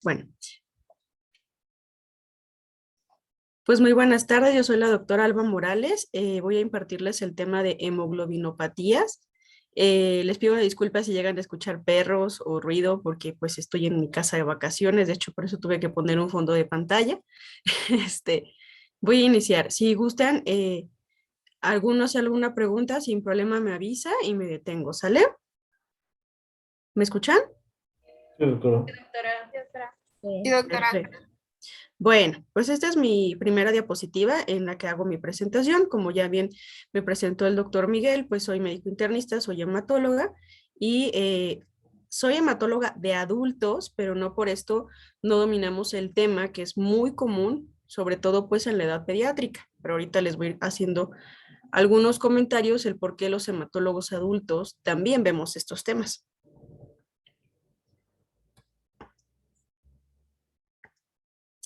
Bueno, pues muy buenas tardes, yo soy la doctora Alba Morales, voy a impartirles el tema de hemoglobinopatías. Les pido una disculpa si llegan a escuchar perros o ruido porque pues estoy en mi casa de vacaciones, de hecho por eso tuve que poner un fondo de pantalla. Este, Voy a iniciar. Si gustan, algunos alguna pregunta, sin problema me avisa y me detengo, ¿sale? ¿Me escuchan? Sí, doctora. Sí, doctora. Perfecto. Bueno, pues esta es mi primera diapositiva en la que hago mi presentación. Como ya bien me presentó el doctor Miguel, pues soy médico internista, soy hematóloga y soy hematóloga de adultos, pero no por esto no dominamos el tema que es muy común, sobre todo pues en la edad pediátrica. Pero ahorita les voy a ir haciendo algunos comentarios el por qué los hematólogos adultos también vemos estos temas.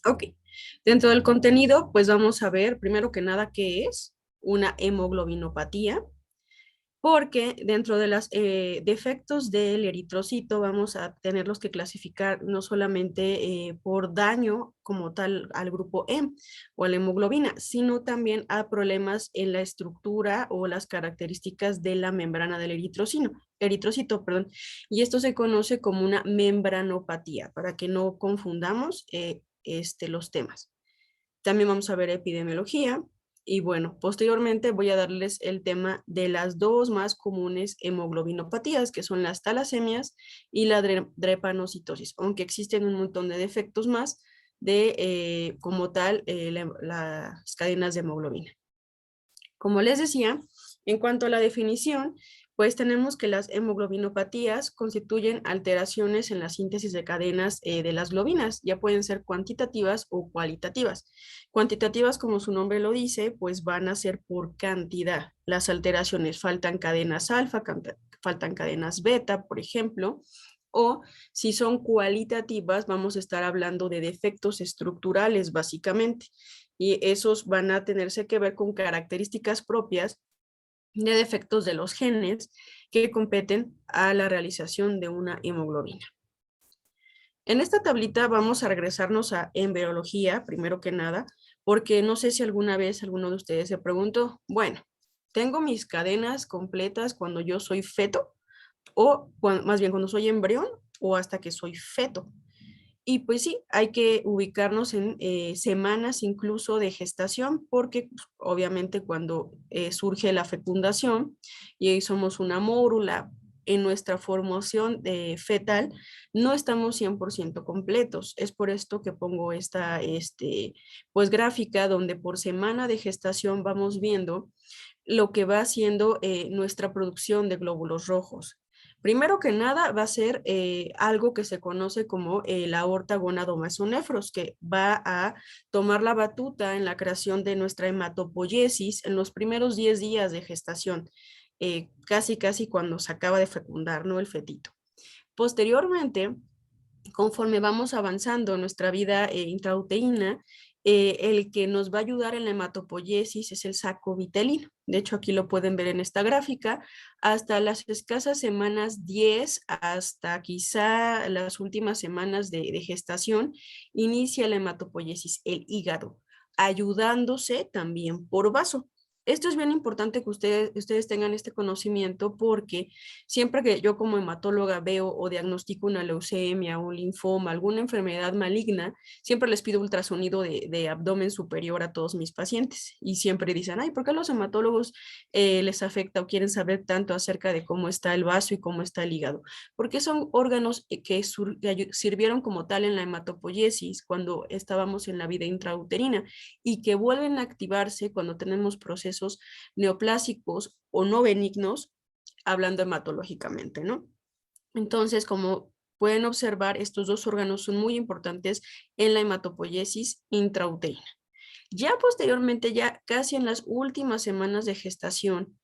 Ok, dentro del contenido, pues vamos a ver primero que nada qué es una hemoglobinopatía, porque dentro de los defectos del eritrocito vamos a tenerlos que clasificar no solamente por daño como tal al grupo E o a la hemoglobina, sino también a problemas en la estructura o las características de la membrana del eritrocito, perdón, y esto se conoce como una membranopatía, para que no confundamos los temas. También vamos a ver epidemiología y bueno, posteriormente voy a darles el tema de las dos más comunes hemoglobinopatías, que son las talasemias y la drepanocitosis, aunque existen un montón de defectos más de como tal las cadenas de hemoglobina. Como les decía, en cuanto a la definición, pues tenemos que las hemoglobinopatías constituyen alteraciones en la síntesis de cadenas de las globinas, ya pueden ser cuantitativas o cualitativas. Cuantitativas, como su nombre lo dice, pues van a ser por cantidad. Las alteraciones faltan cadenas alfa, faltan cadenas beta, por ejemplo, o si son cualitativas, vamos a estar hablando de defectos estructurales, básicamente, y esos van a tenerse que ver con características propias de defectos de los genes que competen a la realización de una hemoglobina. En esta tablita vamos a regresarnos a embriología, primero que nada, porque no sé si alguna vez alguno de ustedes se preguntó, bueno, ¿tengo mis cadenas completas cuando yo soy feto? O más bien cuando soy embrión o hasta que soy feto. Y pues sí, hay que ubicarnos en semanas incluso de gestación, porque pues, obviamente cuando surge la fecundación y ahí somos una mórula, en nuestra formación fetal no estamos 100% completos. Es por esto que pongo esta pues, gráfica donde por semana de gestación vamos viendo lo que va haciendo nuestra producción de glóbulos rojos. Primero que nada va a ser algo que se conoce como la aorta gonadomasonefros, que va a tomar la batuta en la creación de nuestra hematopoiesis en los primeros 10 días de gestación, casi cuando se acaba de fecundar, ¿no? El fetito. Posteriormente, conforme vamos avanzando en nuestra vida intrauterina, el que nos va a ayudar en la hematopoiesis es el saco vitelino. De hecho, aquí lo pueden ver en esta gráfica. Hasta las escasas semanas 10, hasta quizá las últimas semanas de gestación, inicia la hematopoiesis, el hígado, ayudándose también por vaso. Esto es bien importante que ustedes tengan este conocimiento porque siempre que yo como hematóloga veo o diagnostico una leucemia, un linfoma, alguna enfermedad maligna, siempre les pido ultrasonido de abdomen superior a todos mis pacientes y siempre dicen, ay, ¿por qué a los hematólogos les afecta o quieren saber tanto acerca de cómo está el vaso y cómo está el hígado? Porque son órganos que sirvieron como tal en la hematopoiesis cuando estábamos en la vida intrauterina y que vuelven a activarse cuando tenemos procesos neoplásicos o no benignos, hablando hematológicamente, ¿no? Entonces, como pueden observar, estos dos órganos son muy importantes en la hematopoiesis intrauterina. Ya posteriormente, ya casi en las últimas semanas de gestación,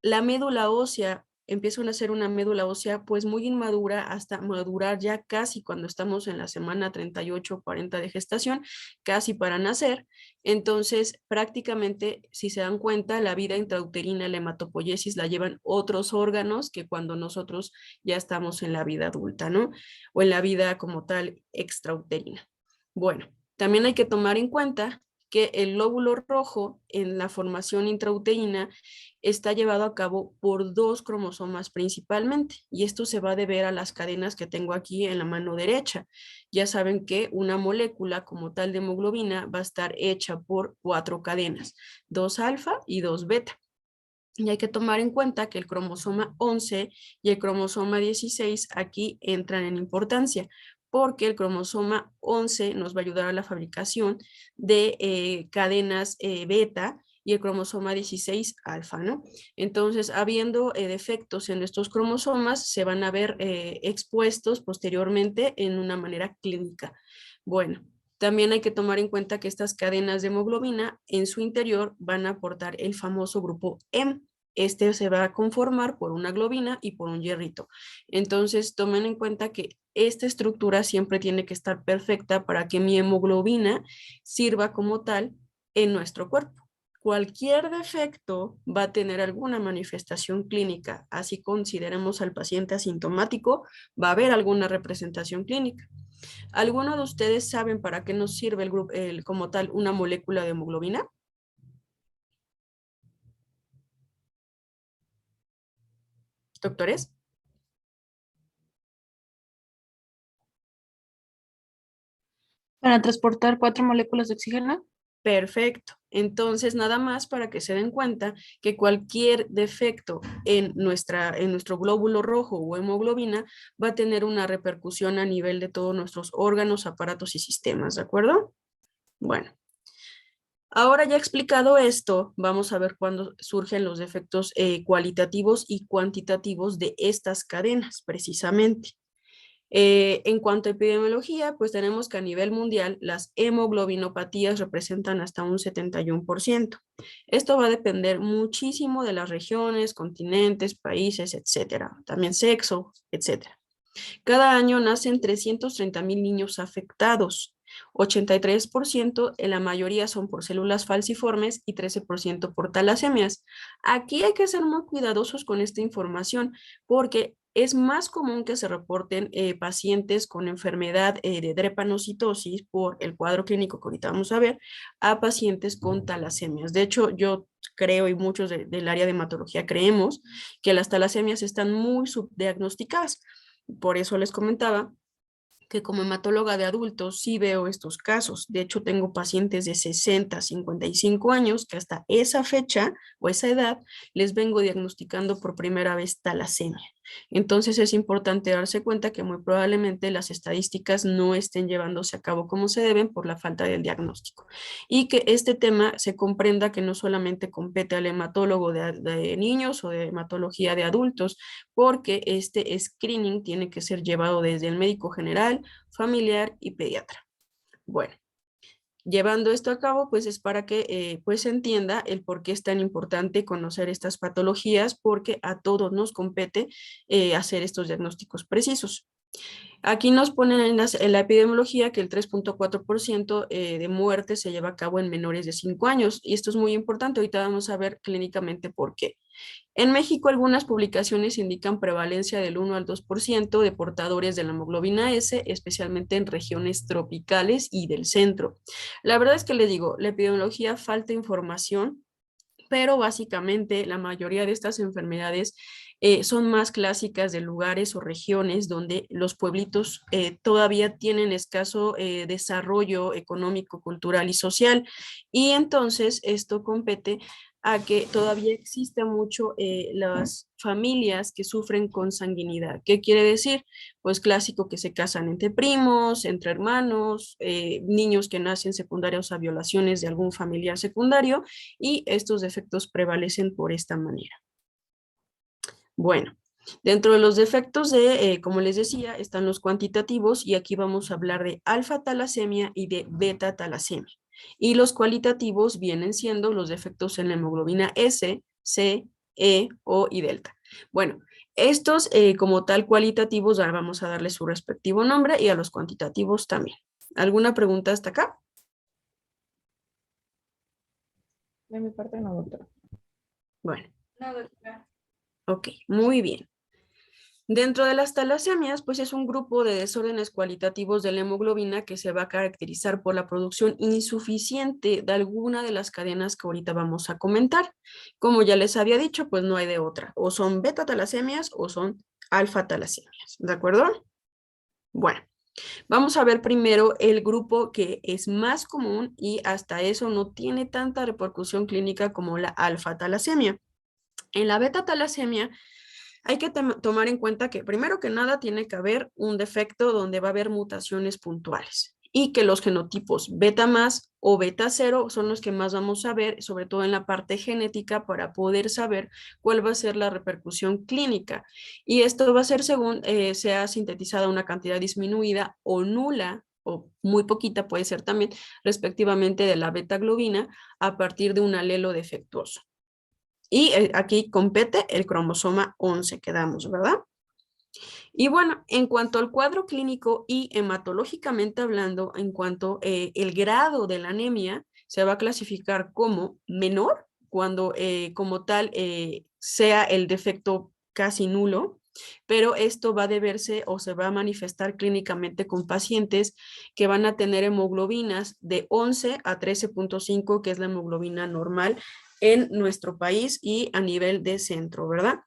la médula ósea empiezan a hacer una médula ósea pues muy inmadura hasta madurar ya casi cuando estamos en la semana 38 o 40 de gestación, casi para nacer. Entonces, prácticamente, si se dan cuenta, la vida intrauterina, la hematopoiesis, la llevan otros órganos que cuando nosotros ya estamos en la vida adulta, ¿no? O en la vida como tal extrauterina. Bueno, también hay que tomar en cuenta que el glóbulo rojo en la formación intrauterina está llevado a cabo por 2 cromosomas principalmente, y esto se va a deber a las cadenas que tengo aquí en la mano derecha. Ya saben que una molécula como tal de hemoglobina va a estar hecha por 4 cadenas, 2 alfa y 2 beta. Y hay que tomar en cuenta que el cromosoma 11 y el cromosoma 16 aquí entran en importancia, porque el cromosoma 11 nos va a ayudar a la fabricación de cadenas beta y el cromosoma 16 alfa, ¿no? Entonces, habiendo defectos en estos cromosomas, se van a ver expuestos posteriormente en una manera clínica. Bueno, también hay que tomar en cuenta que estas cadenas de hemoglobina en su interior van a aportar el famoso grupo M. Este se va a conformar por una globina y por un hierrito. Entonces, tomen en cuenta que esta estructura siempre tiene que estar perfecta para que mi hemoglobina sirva como tal en nuestro cuerpo. Cualquier defecto va a tener alguna manifestación clínica, así consideremos al paciente asintomático, va a haber alguna representación clínica. ¿Alguno de ustedes saben para qué nos sirve como tal una molécula de hemoglobina? ¿Doctores? Para transportar 4 moléculas de oxígeno. Perfecto. Entonces, nada más para que se den cuenta que cualquier defecto en nuestro glóbulo rojo o hemoglobina va a tener una repercusión a nivel de todos nuestros órganos, aparatos y sistemas, ¿de acuerdo? Bueno, ahora ya explicado esto, vamos a ver cuándo surgen los defectos cualitativos y cuantitativos de estas cadenas, precisamente. En cuanto a epidemiología, pues tenemos que a nivel mundial las hemoglobinopatías representan hasta un 71%. Esto va a depender muchísimo de las regiones, continentes, países, etcétera. También sexo, etcétera. Cada año nacen 330,000 niños afectados. 83%, en la mayoría son por células falciformes y 13% por talasemias. Aquí hay que ser muy cuidadosos con esta información porque es más común que se reporten pacientes con enfermedad de drepanocitosis por el cuadro clínico que ahorita vamos a ver, a pacientes con talasemias. De hecho, yo creo y muchos del área de hematología creemos que las talasemias están muy subdiagnosticadas. Por eso les comentaba que como hematóloga de adultos sí veo estos casos. De hecho, tengo pacientes de 60, 55 años que hasta esa fecha o esa edad les vengo diagnosticando por primera vez talasemia. Entonces es importante darse cuenta que muy probablemente las estadísticas no estén llevándose a cabo como se deben por la falta del diagnóstico. Y que este tema se comprenda que no solamente compete al hematólogo de niños o de hematología de adultos, porque este screening tiene que ser llevado desde el médico general, familiar y pediatra. Bueno, llevando esto a cabo, pues es para que pues se entienda el por qué es tan importante conocer estas patologías, porque a todos nos compete hacer estos diagnósticos precisos. Aquí nos ponen en la epidemiología que el 3.4% de muerte se lleva a cabo en menores de 5 años, y esto es muy importante. Ahorita vamos a ver clínicamente por qué. En México, algunas publicaciones indican prevalencia del 1 al 2% de portadores de la hemoglobina S, especialmente en regiones tropicales y del centro. La verdad es que les digo, la epidemiología falta información, pero básicamente la mayoría de estas enfermedades son más clásicas de lugares o regiones donde los pueblitos todavía tienen escaso desarrollo económico, cultural y social, y entonces esto compete a que todavía existe mucho las familias que sufren consanguinidad. ¿Qué quiere decir? Pues clásico que se casan entre primos, entre hermanos, niños que nacen secundarios a violaciones de algún familiar secundario, y estos defectos prevalecen por esta manera. Bueno, dentro de los defectos como les decía, están los cuantitativos, y aquí vamos a hablar de alfa talasemia y de beta talasemia. Y los cualitativos vienen siendo los defectos en la hemoglobina S, C, E, O y delta. Bueno, Estos como tal cualitativos ya vamos a darle su respectivo nombre y a los cuantitativos también. ¿Alguna pregunta hasta acá? De mi parte no, doctora. Bueno, No, doctora. ok, muy bien. Dentro de las talasemias, pues es un grupo de desórdenes cualitativos de la hemoglobina que se va a caracterizar por la producción insuficiente de alguna de las cadenas que ahorita vamos a comentar. Como ya les había dicho, pues no hay de otra. O son beta talasemias o son alfa talasemias. ¿De acuerdo? Bueno, vamos a ver primero el grupo que es más común y hasta eso no tiene tanta repercusión clínica como la alfa talasemia. En la beta talasemia hay que tomar en cuenta que primero que nada tiene que haber un defecto donde va a haber mutaciones puntuales y que los genotipos beta más o beta cero son los que más vamos a ver, sobre todo en la parte genética, para poder saber cuál va a ser la repercusión clínica. Y esto va a ser según sea sintetizada una cantidad disminuida o nula o muy poquita puede ser también, respectivamente de la beta globina a partir de un alelo defectuoso. Y aquí compete el cromosoma 11 que damos, ¿verdad? Y bueno, en cuanto al cuadro clínico y hematológicamente hablando, en cuanto el grado de la anemia se va a clasificar como menor cuando como tal sea el defecto casi nulo, pero esto va a deberse o se va a manifestar clínicamente con pacientes que van a tener hemoglobinas de 11 a 13.5, que es la hemoglobina normal en nuestro país y a nivel de centro, ¿verdad?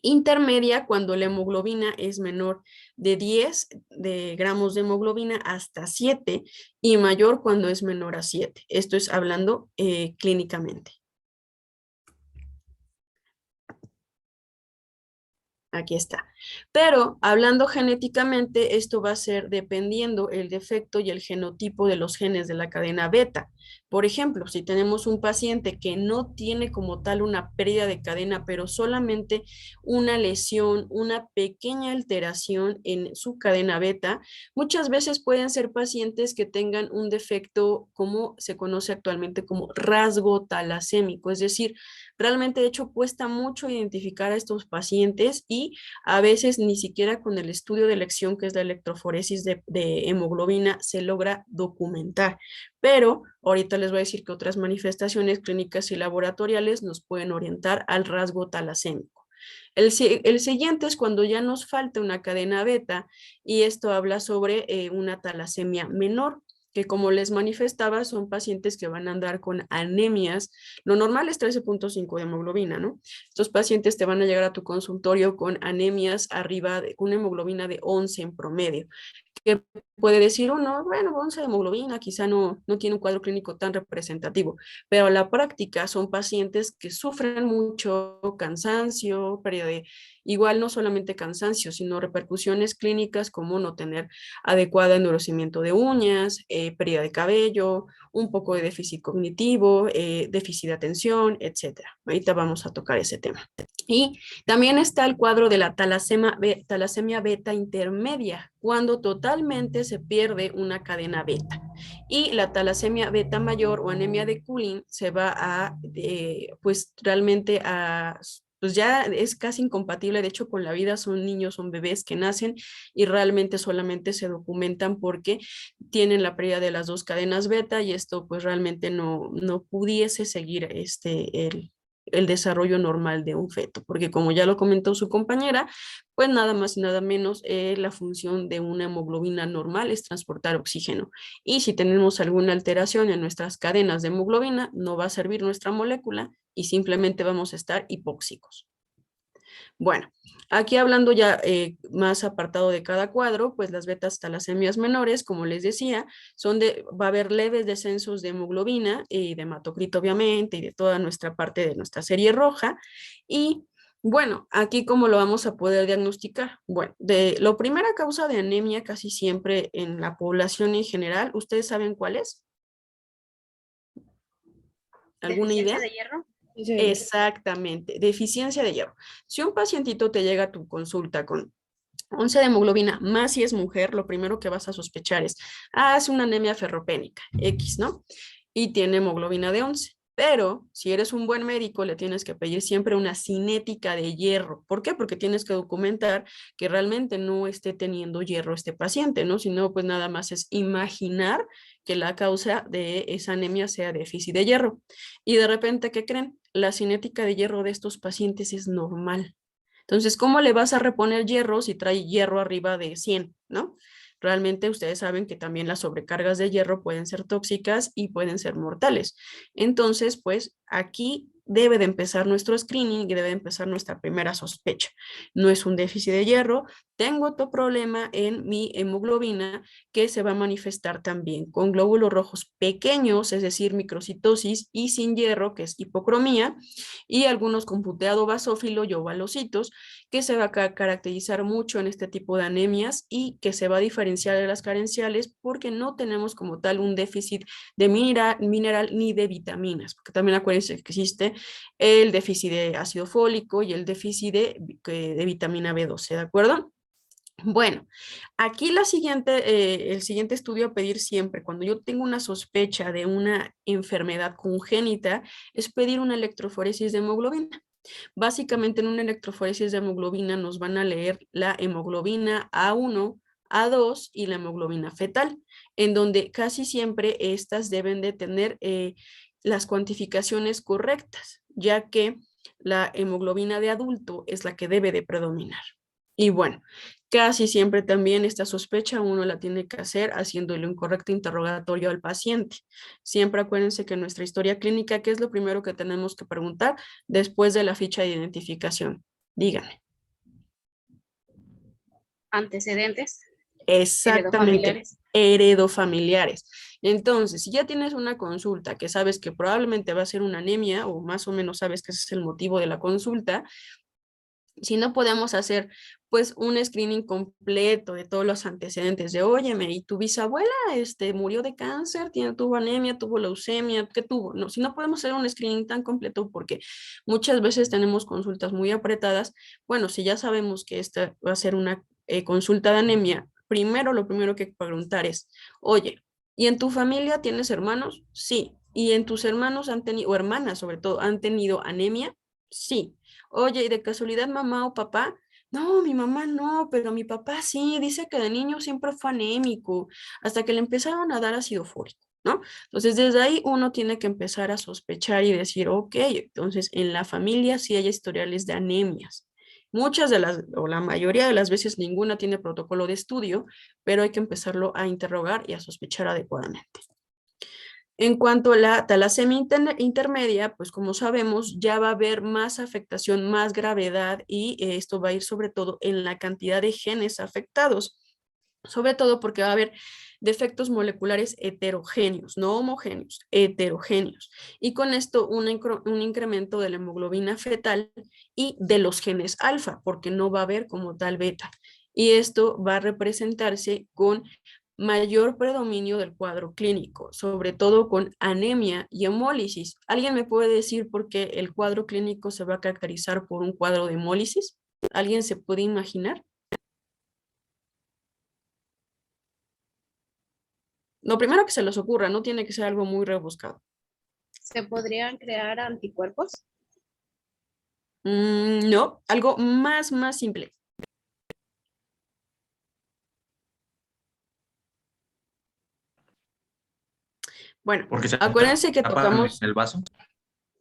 Intermedia cuando la hemoglobina es menor de 10 de gramos de hemoglobina hasta 7 y mayor cuando es menor a 7. Esto es hablando clínicamente. Aquí está. Pero hablando genéticamente, esto va a ser dependiendo el defecto y el genotipo de los genes de la cadena beta. Por ejemplo, si tenemos un paciente que no tiene como tal una pérdida de cadena, pero solamente una lesión, una pequeña alteración en su cadena beta, muchas veces pueden ser pacientes que tengan un defecto como se conoce actualmente como rasgo talasémico, es decir, realmente de hecho cuesta mucho identificar a estos pacientes y a veces ni siquiera con el estudio de elección, que es la electroforesis de hemoglobina, se logra documentar. Pero ahorita les voy a decir que otras manifestaciones clínicas y laboratoriales nos pueden orientar al rasgo talasémico. El siguiente es cuando ya nos falta una cadena beta y esto habla sobre una talasemia menor, que como les manifestaba son pacientes que van a andar con anemias. Lo normal es 13.5 de hemoglobina, ¿no? Estos pacientes te van a llegar a tu consultorio con anemias arriba de una hemoglobina de 11 en promedio, que puede decir uno, bueno, 11 de hemoglobina quizá no tiene un cuadro clínico tan representativo, pero a la práctica son pacientes que sufren mucho cansancio, pérdida de, igual no solamente cansancio, sino repercusiones clínicas como no tener adecuado endurecimiento de uñas, pérdida de cabello, un poco de déficit cognitivo, déficit de atención, etcétera. Ahorita vamos a tocar ese tema. Y también está el cuadro de la talasemia beta intermedia, cuando totalmente se pierde una cadena beta. Y la talasemia beta mayor o anemia de Cullen se va a, pues realmente a, pues ya es casi incompatible, de hecho con la vida, son niños, son bebés que nacen y realmente solamente se documentan porque tienen la pérdida de las dos cadenas beta y esto pues realmente no pudiese seguir el desarrollo normal de un feto, porque como ya lo comentó su compañera, pues nada más y nada menos la función de una hemoglobina normal es transportar oxígeno. Y si tenemos alguna alteración en nuestras cadenas de hemoglobina, no va a servir nuestra molécula y simplemente vamos a estar hipóxicos. Bueno, aquí hablando ya más apartado de cada cuadro, pues las betas talasemias menores, como les decía, va a haber leves descensos de hemoglobina y de hematocrito obviamente y de toda nuestra parte de nuestra serie roja. Y bueno, aquí cómo lo vamos a poder diagnosticar. Bueno, la primera causa de anemia casi siempre en la población en general, ¿ustedes saben cuál es? ¿Alguna idea? ¿Deficiencia de hierro? Exactamente, deficiencia de hierro. Si un pacientito te llega a tu consulta con 11 de hemoglobina, más si es mujer, lo primero que vas a sospechar es una anemia ferropénica, X, ¿no? Y tiene hemoglobina de 11. Pero si eres un buen médico, le tienes que pedir siempre una cinética de hierro. ¿Por qué? Porque tienes que documentar que realmente no esté teniendo hierro este paciente, ¿no? Si no, pues nada más es imaginar que la causa de esa anemia sea déficit de hierro. Y de repente, ¿qué creen? La cinética de hierro de estos pacientes es normal. Entonces, ¿cómo le vas a reponer hierro si trae hierro arriba de 100, ¿no? Realmente ustedes saben que también las sobrecargas de hierro pueden ser tóxicas y pueden ser mortales. Entonces, pues aquí debe de empezar nuestro screening y debe de empezar nuestra primera sospecha. No es un déficit de hierro, tengo otro problema en mi hemoglobina que se va a manifestar también con glóbulos rojos pequeños, es decir, microcitosis y sin hierro, que es hipocromía, y algunos con puteado basófilo y ovalocitos, que se va a caracterizar mucho en este tipo de anemias y que se va a diferenciar de las carenciales porque no tenemos como tal un déficit de mineral ni de vitaminas, porque también acuérdense que existe el déficit de ácido fólico y el déficit de vitamina B12, ¿de acuerdo? Bueno, aquí el siguiente estudio a pedir siempre, cuando yo tengo una sospecha de una enfermedad congénita, es pedir una electroforesis de hemoglobina. Básicamente en una electroforesis de hemoglobina nos van a leer la hemoglobina A1, A2 y la hemoglobina fetal, en donde casi siempre estas deben de tener las cuantificaciones correctas, ya que la hemoglobina de adulto es la que debe de predominar. Y bueno, casi siempre también esta sospecha uno la tiene que hacer haciéndole un correcto interrogatorio al paciente. Siempre acuérdense que en nuestra historia clínica, ¿qué es lo primero que tenemos que preguntar después de la ficha de identificación? Díganme. Antecedentes Exactamente, heredofamiliares. heredofamiliares. Entonces, si ya tienes una consulta que sabes que probablemente va a ser una anemia o más o menos sabes que ese es el motivo de la consulta, si no podemos hacer pues un screening completo de todos los antecedentes de, óyeme, ¿y tu bisabuela murió de cáncer, tuvo anemia, tuvo leucemia, qué tuvo? No, si no podemos hacer un screening tan completo porque muchas veces tenemos consultas muy apretadas, bueno, si ya sabemos que esta va a ser una consulta de anemia, lo primero que hay que preguntar es, oye, ¿y en tu familia tienes hermanos? Sí. ¿Y en tus hermanos han tenido, o hermanas sobre todo, han tenido anemia? Sí. Oye, ¿y de casualidad mamá o papá? No, mi mamá no, pero mi papá sí, dice que de niño siempre fue anémico, hasta que le empezaron a dar ácido fólico, ¿no? Entonces, desde ahí uno tiene que empezar a sospechar y decir, ok, entonces en la familia sí hay historiales de anemias. Muchas de las, o la mayoría de las veces ninguna tiene protocolo de estudio, pero hay que empezarlo a interrogar y a sospechar adecuadamente. En cuanto a la talasemia intermedia, pues como sabemos, ya va a haber más afectación, más gravedad y esto va a ir sobre todo en la cantidad de genes afectados, sobre todo porque va a haber defectos moleculares heterogéneos, no homogéneos, heterogéneos. Y con esto un incremento de la hemoglobina fetal y de los genes alfa, porque no va a haber como tal beta. Y esto va a representarse con mayor predominio del cuadro clínico, sobre todo con anemia y hemólisis. ¿Alguien me puede decir por qué el cuadro clínico se va a caracterizar por un cuadro de hemólisis? ¿Alguien se puede imaginar? Lo primero que se les ocurra, no tiene que ser algo muy rebuscado. ¿Se podrían crear anticuerpos? No, algo más simple. Bueno, Porque se acuérdense que tapan tocamos, el vaso.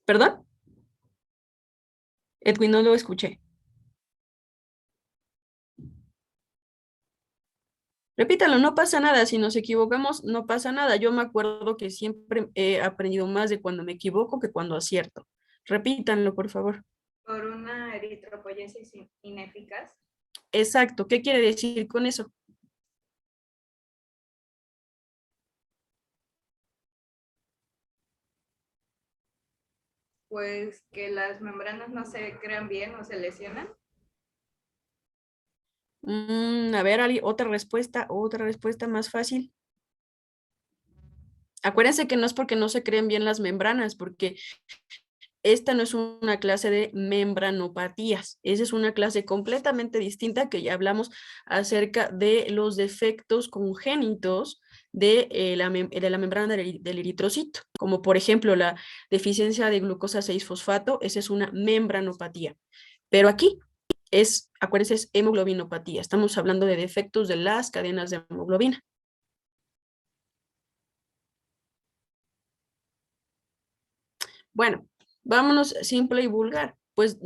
¿perdón? Edwin, no lo escuché. Repítalo, no pasa nada, si nos equivocamos, no pasa nada. Yo me acuerdo que siempre he aprendido más de cuando me equivoco que cuando acierto. Repítanlo, por favor. Por una eritropoyesis ineficaz. Exacto, ¿qué quiere decir con eso? Pues que las membranas no se crean bien o se lesionan. A ver, Ali, otra respuesta más fácil. Acuérdense que no es porque no se creen bien las membranas, porque esta no es una clase de membranopatías, esa es una clase completamente distinta que ya hablamos acerca de los defectos congénitos de la membrana del eritrocito, como por ejemplo la deficiencia de glucosa 6-fosfato, esa es una membranopatía. Pero aquí acuérdense, es hemoglobinopatía, estamos hablando de defectos de las cadenas de hemoglobina. Bueno, vámonos simple y vulgar. Pues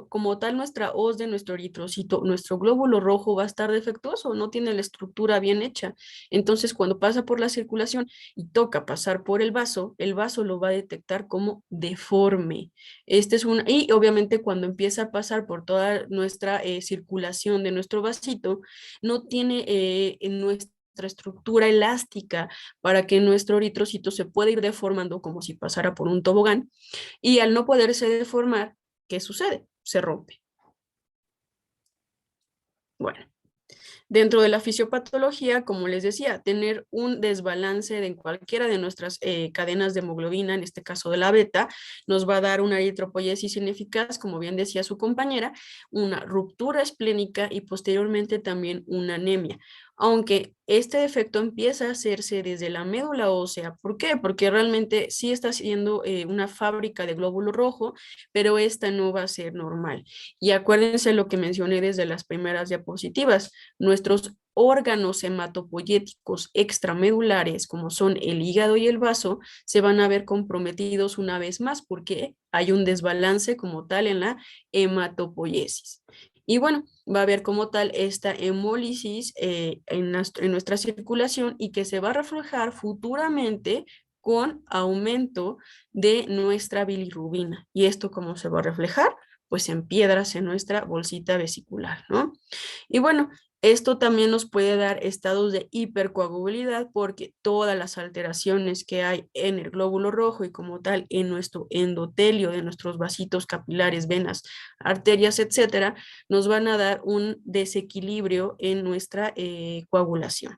como tal, nuestra hoz de nuestro eritrocito, nuestro glóbulo rojo va a estar defectuoso, no tiene la estructura bien hecha. Entonces, cuando pasa por la circulación y toca pasar por el vaso lo va a detectar como deforme. Y obviamente cuando empieza a pasar por toda nuestra circulación de nuestro vasito, no tiene en nuestra estructura elástica para que nuestro eritrocito se pueda ir deformando como si pasara por un tobogán, y al no poderse deformar, ¿qué sucede? Se rompe. Bueno, dentro de la fisiopatología, como les decía, tener un desbalance en cualquiera de nuestras cadenas de hemoglobina, en este caso de la beta, nos va a dar una eritropoiesis ineficaz, como bien decía su compañera, una ruptura esplénica y posteriormente también una anemia. Aunque este defecto empieza a hacerse desde la médula ósea. ¿Por qué? Porque realmente sí está siendo una fábrica de glóbulo rojo, pero esta no va a ser normal. Y acuérdense lo que mencioné desde las primeras diapositivas. Nuestros órganos hematopoyéticos extramedulares, como son el hígado y el vaso, se van a ver comprometidos una vez más porque hay un desbalance como tal en la hematopoiesis. Y bueno, va a haber como tal esta hemólisis en nuestra circulación y que se va a reflejar futuramente con aumento de nuestra bilirrubina. ¿Y esto cómo se va a reflejar? Pues en piedras en nuestra bolsita vesicular, ¿no? Y bueno, esto también nos puede dar estados de hipercoagulabilidad porque todas las alteraciones que hay en el glóbulo rojo y como tal en nuestro endotelio de nuestros vasitos capilares, venas, arterias, etcétera, nos van a dar un desequilibrio en nuestra coagulación.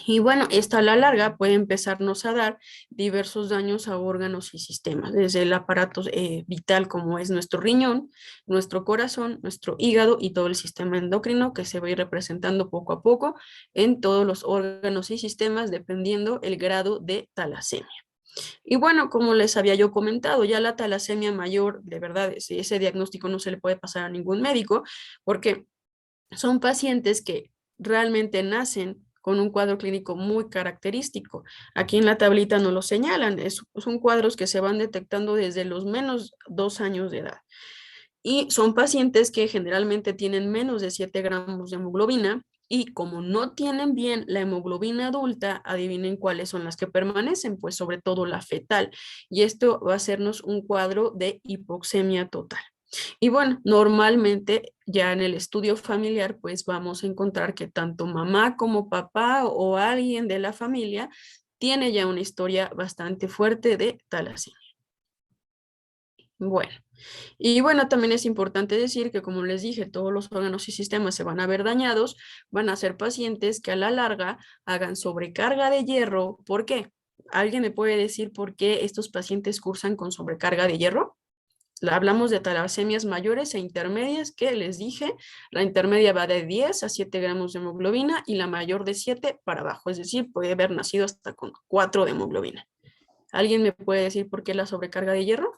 Y bueno, esto a la larga puede empezarnos a dar diversos daños a órganos y sistemas, desde el aparato vital como es nuestro riñón, nuestro corazón, nuestro hígado y todo el sistema endocrino que se va a ir representando poco a poco en todos los órganos y sistemas dependiendo el grado de talasemia. Y bueno, como les había yo comentado, ya la talasemia mayor, de verdad, ese diagnóstico no se le puede pasar a ningún médico porque son pacientes que realmente nacen con un cuadro clínico muy característico. Aquí en la tablita no lo señalan, son cuadros que se van detectando desde los menos 2 años de edad. Y son pacientes que generalmente tienen menos de 7 gramos de hemoglobina y como no tienen bien la hemoglobina adulta, adivinen cuáles son las que permanecen, pues sobre todo la fetal. Y esto va a hacernos un cuadro de hipoxemia total. Y bueno, normalmente ya en el estudio familiar, pues vamos a encontrar que tanto mamá como papá o alguien de la familia tiene ya una historia bastante fuerte de talasemia. Bueno, y bueno, también es importante decir que como les dije, todos los órganos y sistemas se van a ver dañados, van a ser pacientes que a la larga hagan sobrecarga de hierro. ¿Por qué? ¿Alguien me puede decir por qué estos pacientes cursan con sobrecarga de hierro? Hablamos de talasemias mayores e intermedias que les dije, la intermedia va de 10 a 7 gramos de hemoglobina y la mayor de 7 para abajo, es decir, puede haber nacido hasta con 4 de hemoglobina. ¿Alguien me puede decir por qué la sobrecarga de hierro?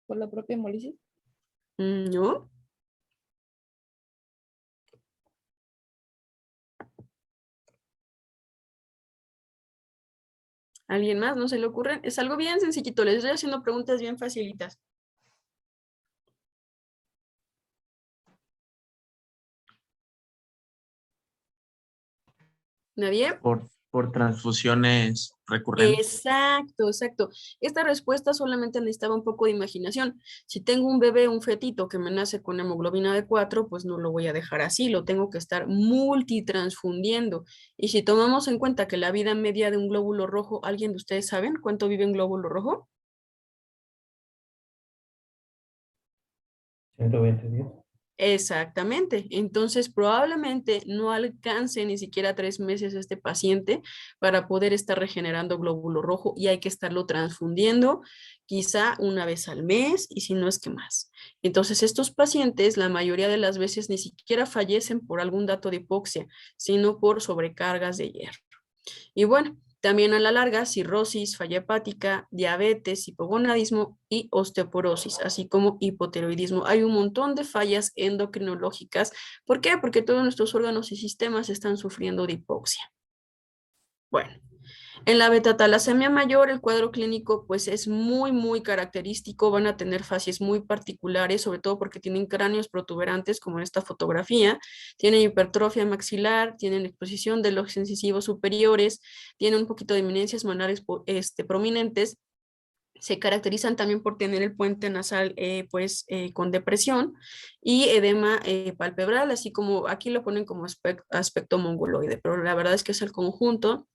¿Por la propia hemólisis? No. ¿Alguien más? ¿No se le ocurre? Es algo bien sencillito, les estoy haciendo preguntas bien facilitas. ¿Nadie? Por transfusiones recurrentes. Exacto, exacto. Esta respuesta solamente necesitaba un poco de imaginación. Si tengo un bebé, un fetito que me nace con hemoglobina de 4, pues no lo voy a dejar así, lo tengo que estar multitransfundiendo. Y si tomamos en cuenta que la vida media de un glóbulo rojo, ¿alguien de ustedes saben cuánto vive un glóbulo rojo? 120 días. Exactamente. Entonces, probablemente no alcance ni siquiera 3 meses este paciente para poder estar regenerando glóbulo rojo y hay que estarlo transfundiendo quizá una vez al mes y si no es que más. Entonces, estos pacientes la mayoría de las veces ni siquiera fallecen por algún dato de hipoxia, sino por sobrecargas de hierro. Y bueno, también a la larga, cirrosis, falla hepática, diabetes, hipogonadismo y osteoporosis, así como hipotiroidismo. Hay un montón de fallas endocrinológicas. ¿Por qué? Porque todos nuestros órganos y sistemas están sufriendo de hipoxia. Bueno, en la beta-talasemia mayor, el cuadro clínico pues es muy característico, van a tener facies muy particulares, sobre todo porque tienen cráneos protuberantes como en esta fotografía, tienen hipertrofia maxilar, tienen exposición de los incisivos superiores, tienen un poquito de eminencias molares prominentes, se caracterizan también por tener el puente nasal con depresión y edema palpebral, así como aquí lo ponen como aspecto mongoloide, pero la verdad es que es el conjunto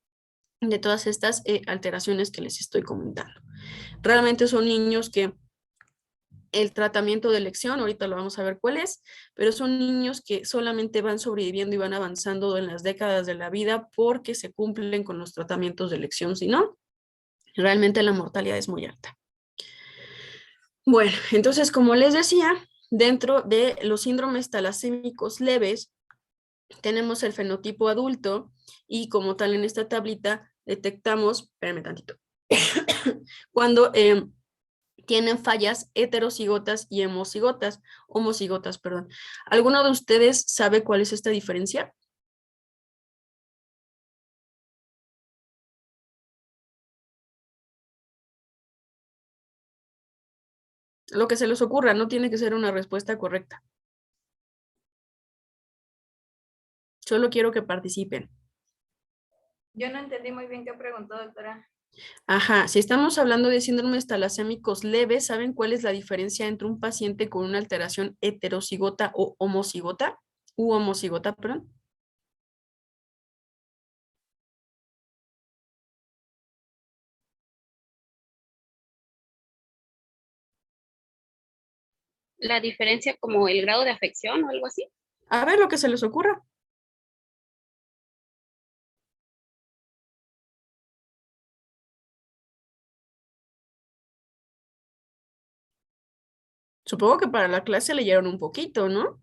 de todas estas alteraciones que les estoy comentando. Realmente son niños que el tratamiento de elección, ahorita lo vamos a ver cuál es, pero son niños que solamente van sobreviviendo y van avanzando en las décadas de la vida porque se cumplen con los tratamientos de elección, si no, realmente la mortalidad es muy alta. Bueno, entonces, como les decía, dentro de los síndromes talasémicos leves, tenemos el fenotipo adulto y como tal en esta tablita detectamos, espérame tantito, cuando tienen fallas heterocigotas y homocigotas, perdón. ¿Alguno de ustedes sabe cuál es esta diferencia? Lo que se les ocurra, no tiene que ser una respuesta correcta. Solo quiero que participen. Yo no entendí muy bien qué preguntó, doctora. Ajá, si estamos hablando de síndromes talasémicos leves, ¿saben cuál es la diferencia entre un paciente con una alteración heterocigota o homocigota? U homocigota, perdón. La diferencia como el grado de afección o algo así. A ver lo que se les ocurra. Supongo que para la clase leyeron un poquito, ¿no?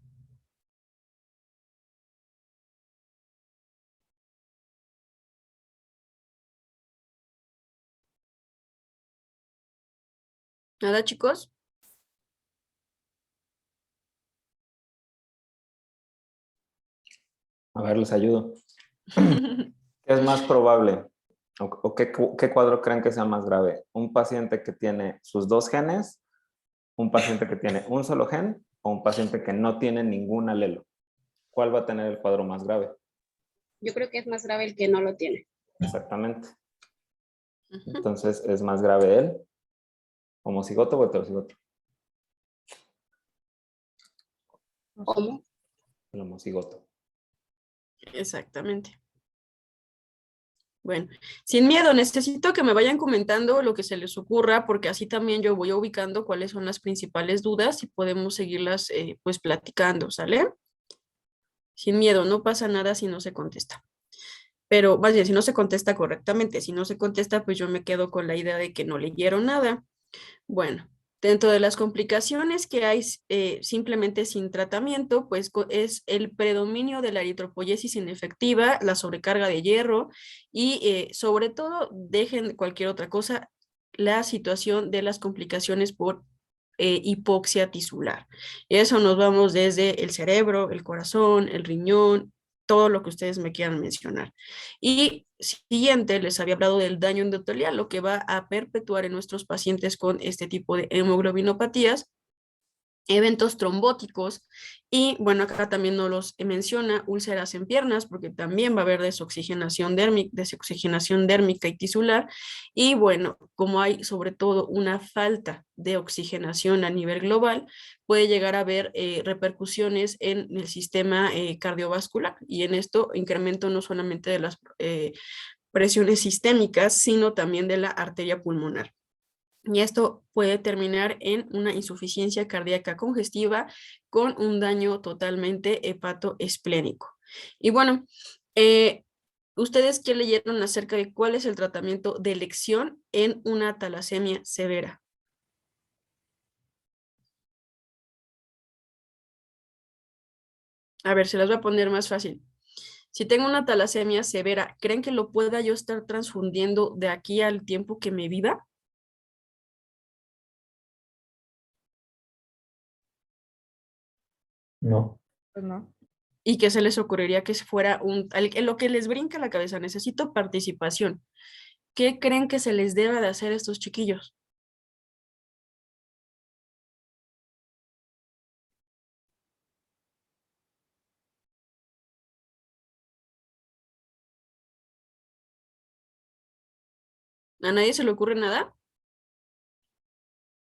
Nada, chicos. A ver, les ayudo. ¿Qué es más probable? ¿O qué cuadro creen que sea más grave? ¿Un paciente que tiene sus dos genes? ¿Un paciente que tiene un solo gen? ¿O un paciente que no tiene ningún alelo? ¿Cuál va a tener el cuadro más grave? Yo creo que es más grave el que no lo tiene. Exactamente. Entonces, ¿es más grave él? ¿Homocigoto o heterocigoto? ¿Cómo? El homocigoto. Exactamente. Bueno, sin miedo, necesito que me vayan comentando lo que se les ocurra, porque así también yo voy ubicando cuáles son las principales dudas y podemos seguirlas pues platicando, ¿sale? Sin miedo, no pasa nada si no se contesta. Pero más bien, si no se contesta correctamente, si no se contesta, pues yo me quedo con la idea de que no leyeron nada. Bueno, dentro de las complicaciones que hay simplemente sin tratamiento, pues es el predominio de la eritropoyesis inefectiva, la sobrecarga de hierro y sobre todo, dejen cualquier otra cosa, la situación de las complicaciones por hipoxia tisular. Y eso nos vamos desde el cerebro, el corazón, el riñón, todo lo que ustedes me quieran mencionar. Y siguiente, les había hablado del daño endotelial, lo que va a perpetuar en nuestros pacientes con este tipo de hemoglobinopatías, eventos trombóticos y bueno, acá también nos los menciona úlceras en piernas porque también va a haber desoxigenación dérmica y tisular y bueno, como hay sobre todo una falta de oxigenación a nivel global, puede llegar a haber repercusiones en el sistema cardiovascular y en esto incremento no solamente de las presiones sistémicas, sino también de la arteria pulmonar. Y esto puede terminar en una insuficiencia cardíaca congestiva con un daño totalmente hepatoesplénico. Y bueno, ¿ustedes qué leyeron acerca de cuál es el tratamiento de elección en una talasemia severa? A ver, se las voy a poner más fácil. Si tengo una talasemia severa, ¿creen que lo pueda yo estar transfundiendo de aquí al tiempo que me viva? No. Pues no. ¿Y qué se les ocurriría que fuera en lo que les brinca la cabeza? Necesito participación. ¿Qué creen que se les deba de hacer a estos chiquillos? ¿A nadie se le ocurre nada?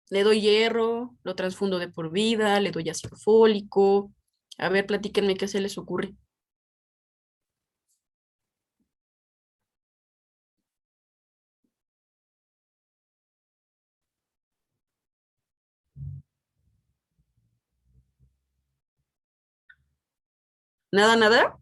Le doy hierro, lo transfundo de por vida, le doy ácido fólico. A ver, platíquenme qué se les ocurre. ¿Nada, nada?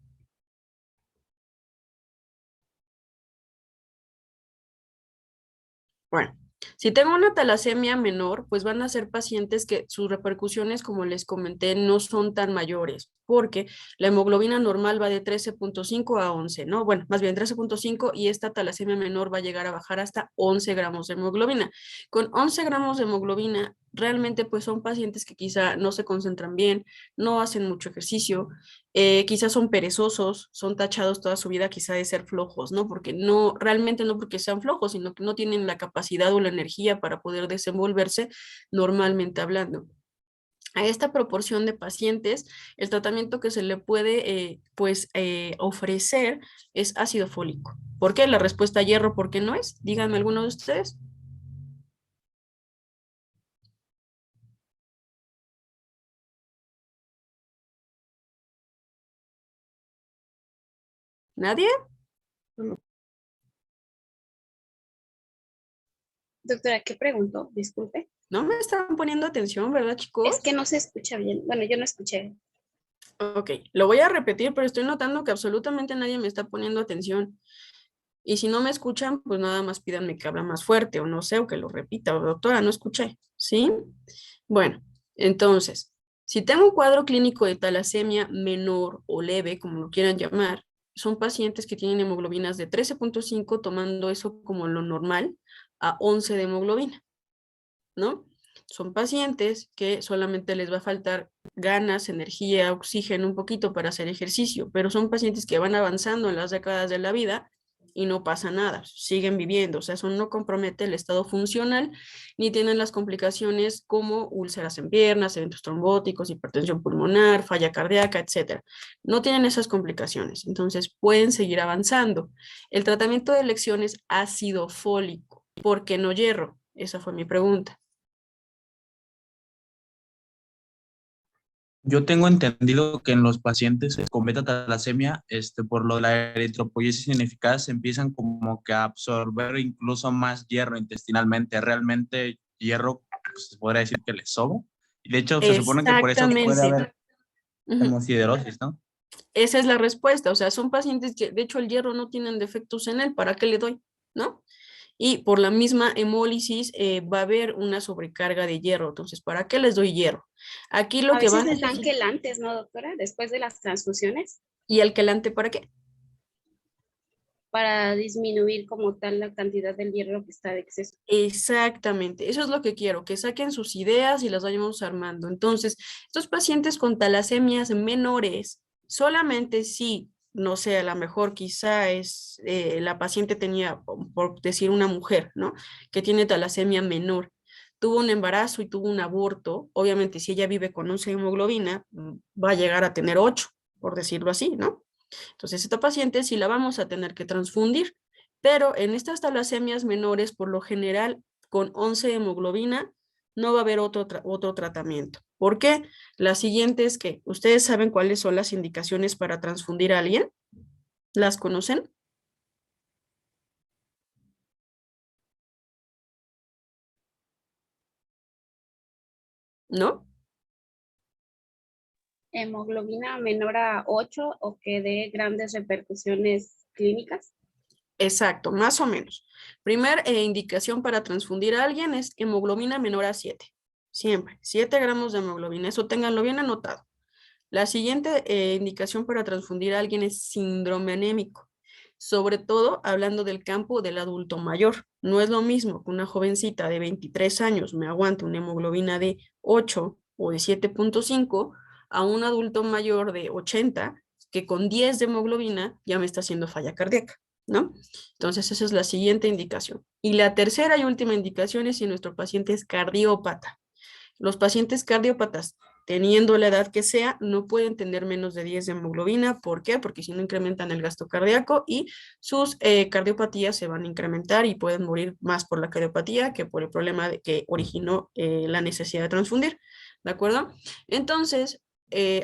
Bueno, si tengo una talasemia menor, pues van a ser pacientes que sus repercusiones, como les comenté, no son tan mayores, porque la hemoglobina normal va de 13.5 a 11, ¿no? Bueno, más bien 13.5 y esta talasemia menor va a llegar a bajar hasta 11 gramos de hemoglobina. Con 11 gramos de hemoglobina, realmente pues son pacientes que quizá no se concentran bien, no hacen mucho ejercicio, quizás son perezosos, son tachados toda su vida quizá de ser flojos, ¿no? Porque no, realmente no porque sean flojos, sino que no tienen la capacidad o la energía para poder desenvolverse normalmente hablando. A esta proporción de pacientes, el tratamiento que se le puede ofrecer es ácido fólico. ¿Por qué? La respuesta a hierro, ¿por qué no es? Díganme alguno de ustedes. ¿Nadie? Doctora, ¿qué preguntó? Disculpe. No me están poniendo atención, ¿verdad, Es que chicos? no se escucha bien. Bueno, yo no escuché. Ok, lo voy a repetir, pero estoy notando que absolutamente nadie me está poniendo atención. Y si no me escuchan, pues nada más pídanme que habla más fuerte o no sé, o que lo repita, o doctora, no escuché, ¿sí? Bueno, entonces, si tengo un cuadro clínico de talasemia menor o leve, como lo quieran llamar, son pacientes que tienen hemoglobinas de 13.5, tomando eso como lo normal, a 11 de hemoglobina, ¿no? Son pacientes que solamente les va a faltar ganas, energía, oxígeno un poquito para hacer ejercicio, pero son pacientes que van avanzando en las décadas de la vida y no pasa nada, siguen viviendo, o sea, eso no compromete el estado funcional ni tienen las complicaciones como úlceras en piernas, eventos trombóticos, hipertensión pulmonar, falla cardíaca, etcétera. No tienen esas complicaciones, entonces pueden seguir avanzando. El tratamiento de elección es ácido fólico, ¿por qué no hierro? Esa fue mi pregunta. Yo tengo entendido que en los pacientes con beta-talasemia, por lo de la eritropoyesis ineficaz, empiezan como que a absorber incluso más hierro intestinalmente. Realmente hierro, pues, se podría decir que les sobra. Y de hecho, se supone que por eso puede Exactamente. haber Ujú. hemosiderosis, ¿no? Esa es la respuesta. O sea, son pacientes que, de hecho, el hierro no tienen defectos en él. ¿Para qué le doy? ¿No? Y por la misma hemólisis va a haber una sobrecarga de hierro. Entonces, ¿para qué les doy hierro? Aquí lo A que veces van a les dan necesitar. quelantes, ¿no, doctora? Después de las transfusiones, ¿Y el quelante para qué? para disminuir como tal la cantidad del hierro que está de exceso. Exactamente, eso es lo que quiero, que saquen sus ideas y las vayamos armando. Entonces, estos pacientes con talasemias menores, solamente si, no sé, a lo mejor quizá es, la paciente tenía, por decir una mujer, ¿no? Que tiene talasemia menor, tuvo un embarazo y tuvo un aborto, obviamente si ella vive con 11 hemoglobina, va a llegar a tener 8, por decirlo así, ¿no? Entonces, esta paciente sí la vamos a tener que transfundir, pero en estas talasemias menores, por lo general, con 11 de hemoglobina, no va a haber otro tratamiento. ¿Por qué? La siguiente es que, ¿ustedes saben cuáles son las indicaciones para transfundir a alguien? ¿Las conocen? ¿no? Hemoglobina menor a 8 o que dé grandes repercusiones clínicas. Exacto, más o menos. Primer indicación para transfundir a alguien es hemoglobina menor a 7. Siempre, 7 gramos de hemoglobina. Eso ténganlo bien anotado. La siguiente indicación para transfundir a alguien es síndrome anémico. Sobre todo hablando del campo del adulto mayor. No es lo mismo que una jovencita de 23 años me aguante una hemoglobina de 8 o de 7.5 a un adulto mayor de 80 que con 10 de hemoglobina ya me está haciendo falla cardíaca, ¿no? Entonces esa es la siguiente indicación. Y la tercera y última indicación es si nuestro paciente es cardiópata. Los pacientes cardiópatas, teniendo la edad que sea, no pueden tener menos de 10 de hemoglobina. ¿Por qué? Porque si no incrementan el gasto cardíaco y sus cardiopatías se van a incrementar y pueden morir más por la cardiopatía que por el problema que originó la necesidad de transfundir. ¿De acuerdo? Entonces,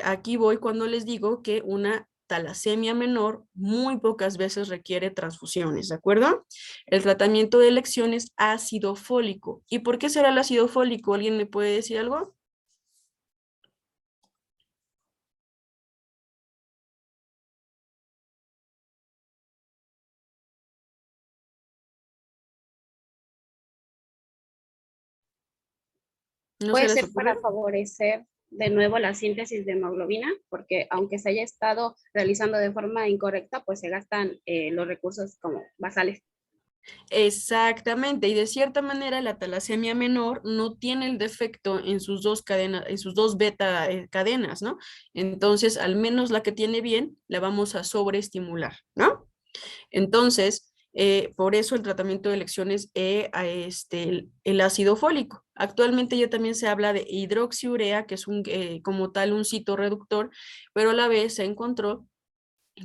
aquí voy cuando les digo que una talasemia menor muy pocas veces requiere transfusiones, ¿de acuerdo? El tratamiento de elección es ácido fólico. ¿Y por qué será el ácido fólico? ¿Alguien me puede decir algo? ¿No se Puede les ser ocurre? para favorecer de nuevo la síntesis de hemoglobina, porque aunque se haya estado realizando de forma incorrecta, pues se gastan los recursos como basales. Exactamente, y de cierta manera la talasemia menor no tiene el defecto en sus dos cadenas, en sus dos beta cadenas, ¿no? Entonces, al menos la que tiene bien, la vamos a sobreestimular, ¿no? Entonces, por eso el tratamiento de elección es el ácido fólico. Actualmente ya también se habla de hidroxiurea, que es como tal un citorreductor, pero a la vez se encontró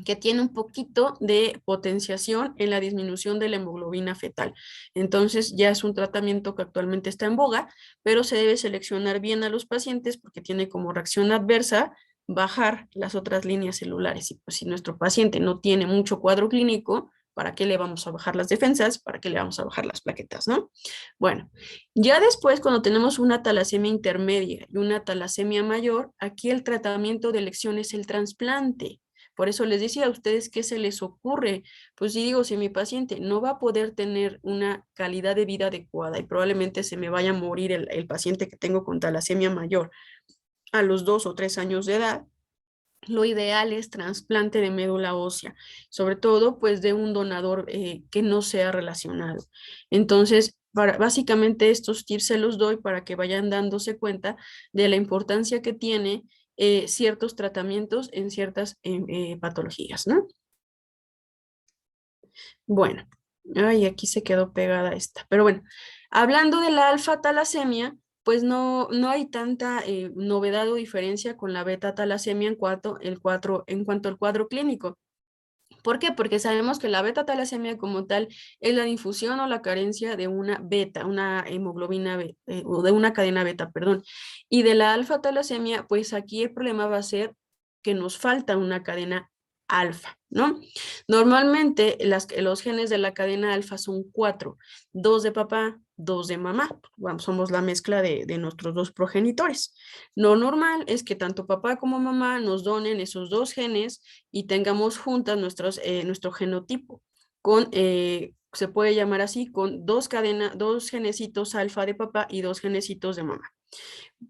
que tiene un poquito de potenciación en la disminución de la hemoglobina fetal. Entonces ya es un tratamiento que actualmente está en boga, pero se debe seleccionar bien a los pacientes porque tiene como reacción adversa bajar las otras líneas celulares. Y pues si nuestro paciente no tiene mucho cuadro clínico, ¿para qué le vamos a bajar las defensas? ¿Para qué le vamos a bajar las plaquetas, no? Bueno, ya después cuando tenemos una talasemia intermedia y una talasemia mayor, aquí el tratamiento de elección es el trasplante. Por eso les decía a ustedes qué se les ocurre. Pues si digo, si mi paciente no va a poder tener una calidad de vida adecuada y probablemente se me vaya a morir el paciente que tengo con talasemia mayor a los 2 o 3 años de edad, lo ideal es trasplante de médula ósea, sobre todo pues de un donador que no sea relacionado. Entonces, básicamente estos tips se los doy para que vayan dándose cuenta de la importancia que tiene ciertos tratamientos en ciertas patologías, ¿no? Bueno, ay, aquí se quedó pegada esta, pero bueno, hablando de la alfa talasemia, pues no hay tanta novedad o diferencia con la beta talasemia en cuanto al cuadro clínico. ¿Por qué? Porque sabemos que la beta talasemia como tal es la difusión o la carencia de una beta, una hemoglobina o de una cadena beta, perdón. Y de la alfa talasemia, pues aquí el problema va a ser que nos falta una cadena alfa, ¿no? Normalmente los genes de la cadena alfa son 4, 2 de papá, 2 de mamá. Vamos, somos la mezcla de nuestros dos progenitores. Lo normal es que tanto papá como mamá nos donen esos dos genes y tengamos juntas nuestro genotipo con, se puede llamar así, con dos genecitos alfa de papá y 2 genecitos de mamá.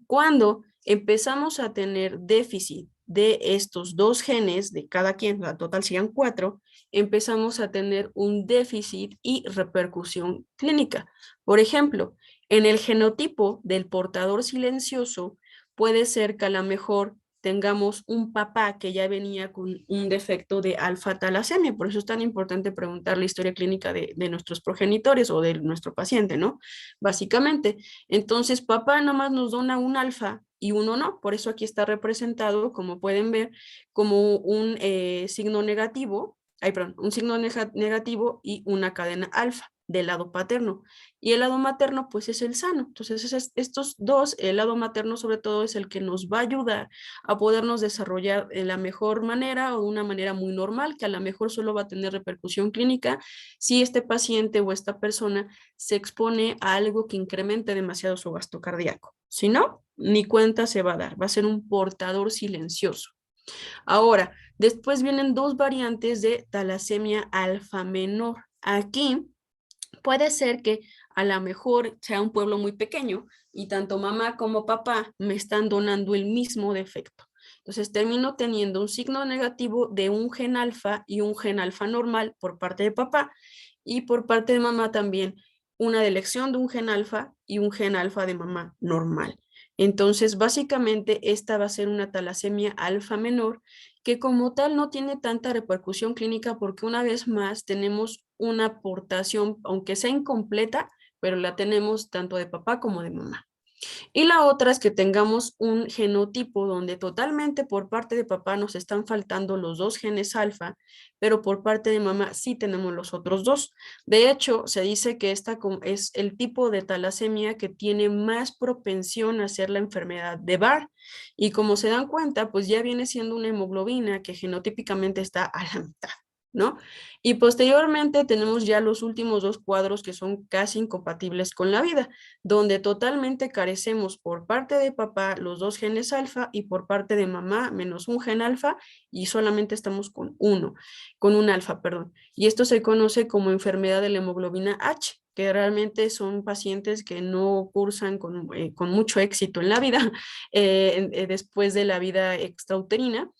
Cuando empezamos a tener déficit de estos 2 genes de cada quien, la total serían 4, empezamos a tener un déficit y repercusión clínica. Por ejemplo, en el genotipo del portador silencioso, puede ser que a lo mejor tengamos un papá que ya venía con un defecto de alfa talasemia. Por eso es tan importante preguntar la historia clínica de nuestros progenitores o de nuestro paciente, ¿no? Básicamente. Entonces, papá nomás nos dona un alfa y uno no. Por eso aquí está representado, como pueden ver, como un signo negativo, perdón, un signo negativo y una cadena alfa del lado paterno. Y el lado materno, pues es el sano. Entonces, estos dos, el lado materno sobre todo es el que nos va a ayudar a podernos desarrollar de la mejor manera o de una manera muy normal, que a lo mejor solo va a tener repercusión clínica si este paciente o esta persona se expone a algo que incremente demasiado su gasto cardíaco. Si no, ni cuenta se va a dar, va a ser un portador silencioso. Ahora, después vienen dos variantes de talasemia alfa menor. Aquí puede ser que a lo mejor sea un pueblo muy pequeño y tanto mamá como papá me están donando el mismo defecto. Entonces termino teniendo un signo negativo de un gen alfa y un gen alfa normal por parte de papá y por parte de mamá también una delección de un gen alfa y un gen alfa de mamá normal. Entonces, básicamente, esta va a ser una talasemia alfa menor que como tal no tiene tanta repercusión clínica porque una vez más tenemos una aportación, aunque sea incompleta, pero la tenemos tanto de papá como de mamá. Y la otra es que tengamos un genotipo donde totalmente por parte de papá nos están faltando los dos genes alfa, pero por parte de mamá sí tenemos los otros dos. De hecho, se dice que esta es el tipo de talasemia que tiene más propensión a ser la enfermedad de Barr. Y como se dan cuenta, pues ya viene siendo una hemoglobina que genotípicamente está a la mitad, ¿no? Y posteriormente tenemos ya los últimos dos cuadros que son casi incompatibles con la vida, donde totalmente carecemos por parte de papá los dos genes alfa y por parte de mamá menos un gen alfa y solamente estamos con con un alfa, perdón. Y esto se conoce como enfermedad de la hemoglobina H, que realmente son pacientes que no cursan con mucho éxito en la vida después de la vida extrauterina.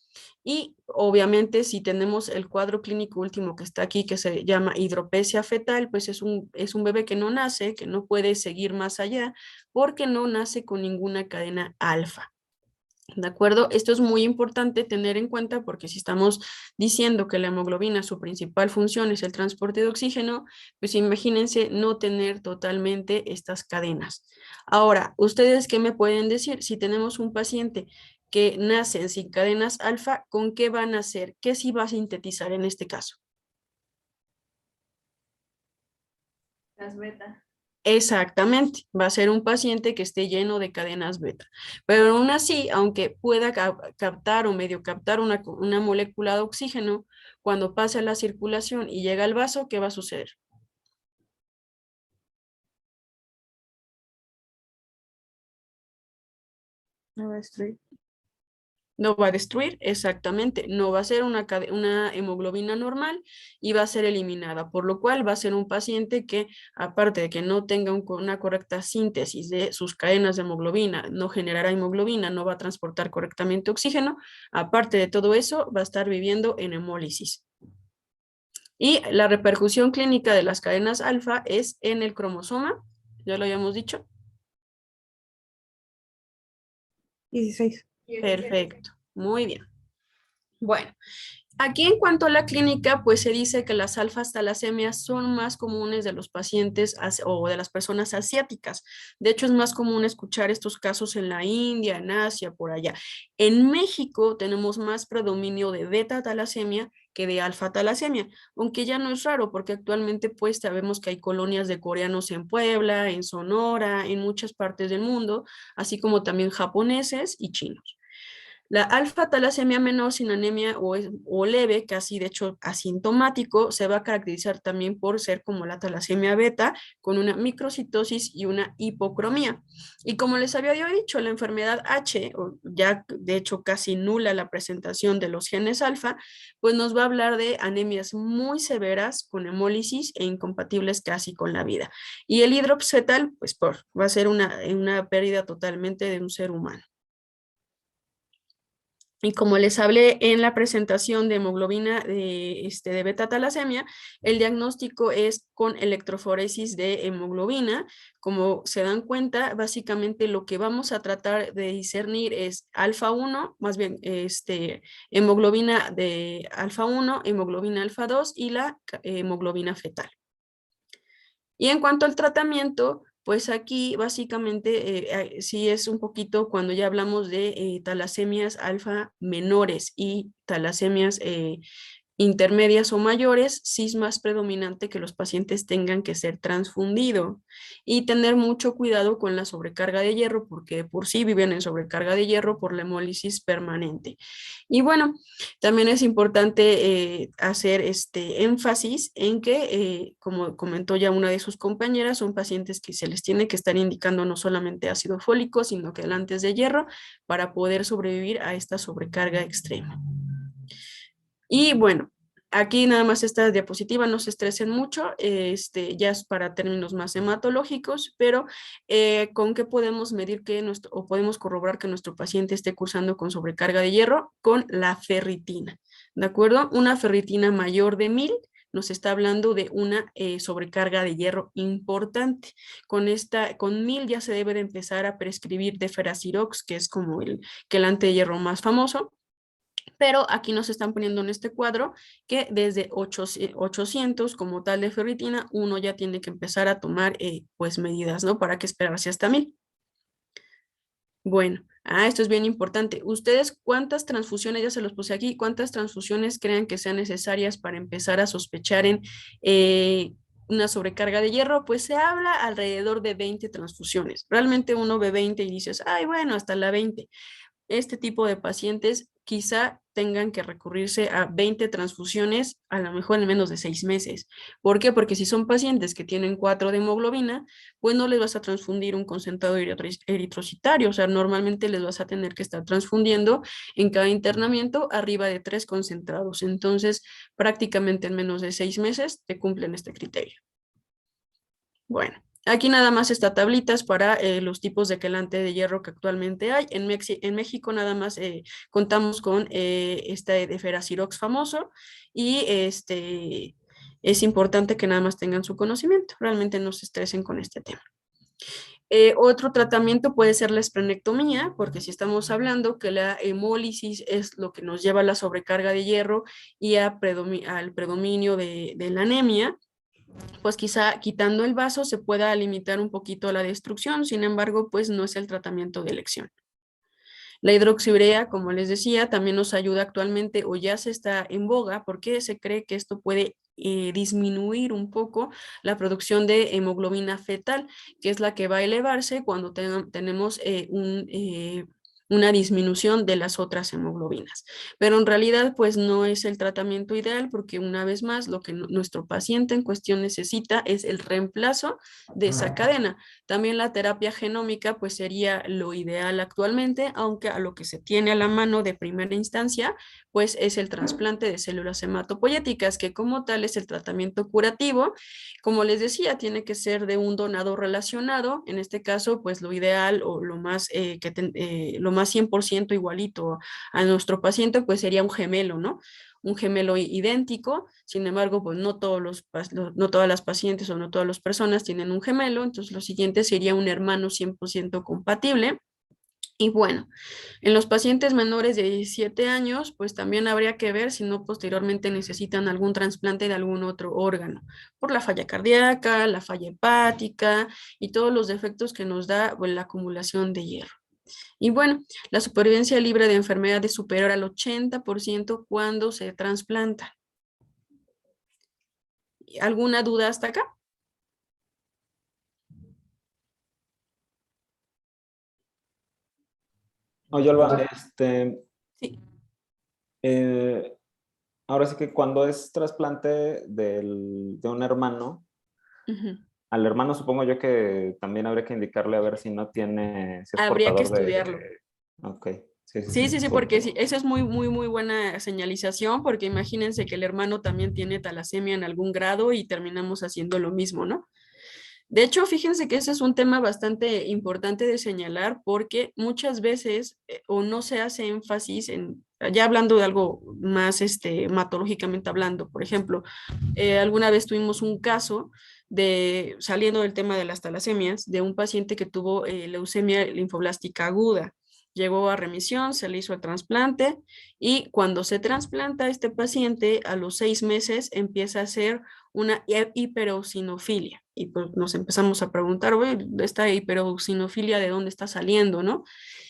Y obviamente si tenemos el cuadro clínico último que está aquí, que se llama hidropesia fetal, pues es un bebé que no nace, que no puede seguir más allá, porque no nace con ninguna cadena alfa. ¿De acuerdo? Esto es muy importante tener en cuenta porque si estamos diciendo que la hemoglobina, su principal función es el transporte de oxígeno, pues imagínense no tener totalmente estas cadenas. Ahora, ¿ustedes qué me pueden decir? Si tenemos un paciente que nace sin cadenas alfa, ¿con qué van a hacer? ¿Qué sí va a sintetizar en este caso? Las beta. Exactamente, va a ser un paciente que esté lleno de cadenas beta. Pero aún así, aunque pueda captar o medio captar una molécula de oxígeno, cuando pase a la circulación y llega al vaso, ¿qué va a suceder? No va a destruir. No va a destruir, exactamente, no va a ser una hemoglobina normal y va a ser eliminada, por lo cual va a ser un paciente que, aparte de que no tenga una correcta síntesis de sus cadenas de hemoglobina, no generará hemoglobina, no va a transportar correctamente oxígeno, aparte de todo eso, va a estar viviendo en hemólisis. Y la repercusión clínica de las cadenas alfa es en el cromosoma, ya lo habíamos dicho. 16. Perfecto, muy bien. Bueno, aquí en cuanto a la clínica, pues se dice que las alfas talasemias son más comunes de los pacientes o de las personas asiáticas. De hecho, es más común escuchar estos casos en la India, en Asia, por allá. En México tenemos más predominio de beta talasemia que de alfa talasemia, aunque ya no es raro porque actualmente pues sabemos que hay colonias de coreanos en Puebla, en Sonora, en muchas partes del mundo, así como también japoneses y chinos. La alfa-talasemia menor sin anemia o leve, casi de hecho asintomático, se va a caracterizar también por ser como la talasemia beta, con una microcitosis y una hipocromía. Y como les había dicho, la enfermedad H, ya de hecho casi nula la presentación de los genes alfa, pues nos va a hablar de anemias muy severas con hemólisis e incompatibles casi con la vida. Y el hidrops fetal, pues va a ser una pérdida totalmente de un ser humano. Y como les hablé en la presentación de hemoglobina de beta-talasemia, el diagnóstico es con electroforesis de hemoglobina. Como se dan cuenta, básicamente lo que vamos a tratar de discernir es alfa 1, más bien hemoglobina de alfa 1, hemoglobina alfa 2 y la hemoglobina fetal. Y en cuanto al tratamiento, pues aquí básicamente sí es un poquito cuando ya hablamos de talasemias alfa menores y talasemias intermedias o mayores, sí es más predominante que los pacientes tengan que ser transfundidos y tener mucho cuidado con la sobrecarga de hierro porque de por sí viven en sobrecarga de hierro por la hemólisis permanente. Y bueno, también es importante hacer este énfasis en que, como comentó ya una de sus compañeras, son pacientes que se les tiene que estar indicando no solamente ácido fólico, sino que helantes de hierro para poder sobrevivir a esta sobrecarga extrema. Y bueno, aquí nada más esta diapositiva, no se estresen mucho, ya es para términos más hematológicos, pero ¿con qué podemos medir que o podemos corroborar que nuestro paciente esté cursando con sobrecarga de hierro? Con la ferritina, ¿de acuerdo? Una ferritina mayor de 1000 nos está hablando de una sobrecarga de hierro importante. Con 1000 ya se debe de empezar a prescribir Deferacirox, que es como el quelante de hierro más famoso. Pero aquí nos están poniendo en este cuadro que desde 800 como tal de ferritina, uno ya tiene que empezar a tomar pues medidas, ¿no? ¿Para qué esperarse hasta 1000? Bueno, esto es bien importante. ¿Ustedes cuántas transfusiones, ya se los puse aquí, cuántas transfusiones creen que sean necesarias para empezar a sospechar en una sobrecarga de hierro? Pues se habla alrededor de 20 transfusiones. Realmente uno ve 20 y dices, ay, bueno, hasta la 20. Este tipo de pacientes quizá tengan que recurrirse a 20 transfusiones, a lo mejor en menos de 6 meses. ¿Por qué? Porque si son pacientes que tienen 4 de hemoglobina, pues no les vas a transfundir un concentrado eritrocitario, o sea, normalmente les vas a tener que estar transfundiendo en cada internamiento arriba de 3 concentrados. Entonces, prácticamente en menos de 6 meses te cumplen este criterio. Bueno. Aquí nada más está tablitas para los tipos de quelante de hierro que actualmente hay. En México nada más contamos con este Deferacirox famoso y es importante que nada más tengan su conocimiento. Realmente no se estresen con este tema. Otro tratamiento puede ser la esplenectomía, porque si estamos hablando que la hemólisis es lo que nos lleva a la sobrecarga de hierro y al predominio de la anemia, pues quizá quitando el vaso se pueda limitar un poquito la destrucción, sin embargo, pues no es el tratamiento de elección. La hidroxiurea, como les decía, también nos ayuda actualmente o ya se está en boga porque se cree que esto puede disminuir un poco la producción de hemoglobina fetal, que es la que va a elevarse cuando tenemos una disminución de las otras hemoglobinas. Pero en realidad, pues no es el tratamiento ideal porque una vez más, lo que nuestro paciente en cuestión necesita es el reemplazo de esa cadena. También la terapia genómica, pues sería lo ideal actualmente, aunque a lo que se tiene a la mano de primera instancia, pues es el trasplante de células hematopoyéticas, que como tal es el tratamiento curativo. Como les decía, tiene que ser de un donador relacionado. En este caso, pues lo ideal o lo más 100% igualito a nuestro paciente, pues sería un gemelo, ¿no? Un gemelo idéntico. Sin embargo, pues no todas las pacientes o no todas las personas tienen un gemelo. Entonces, lo siguiente sería un hermano 100% compatible. Y bueno, en los pacientes menores de 17 años, pues también habría que ver si no posteriormente necesitan algún trasplante de algún otro órgano, por la falla cardíaca, la falla hepática y todos los defectos que nos da pues, la acumulación de hierro. Y bueno, la supervivencia libre de enfermedad es superior al 80% cuando se trasplanta. ¿Alguna duda hasta acá? Oye, Olva, Sí. ahora sí que cuando es trasplante de un hermano, al hermano supongo yo que también habría que indicarle a ver si no tiene, si es Habría que portador estudiarlo. Ok, sí, Sí, porque sí, esa es muy, muy, muy buena señalización, porque imagínense que el hermano también tiene talasemia en algún grado y terminamos haciendo lo mismo, ¿no? De hecho, fíjense que ese es un tema bastante importante de señalar porque muchas veces o no se hace énfasis en, ya hablando de algo más hematológicamente hablando, por ejemplo, alguna vez tuvimos un caso saliendo del tema de las talasemias, de un paciente que tuvo leucemia linfoblástica aguda. llegó a remisión, se le hizo el trasplante y cuando se trasplanta a este paciente, a los 6 meses empieza a hacer una hiperosinofilia. Y pues nos empezamos a preguntar, oye, esta hiperosinofilia, ¿de dónde está saliendo, no?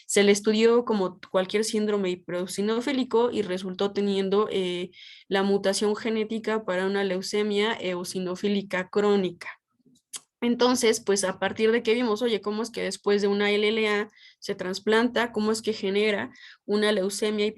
Se le estudió como cualquier síndrome hiperosinofílico y resultó teniendo la mutación genética para una leucemia eosinofílica crónica. Entonces, pues a partir de que vimos, oye, ¿cómo es que después de una LLA se trasplanta? ¿Cómo es que genera una leucemia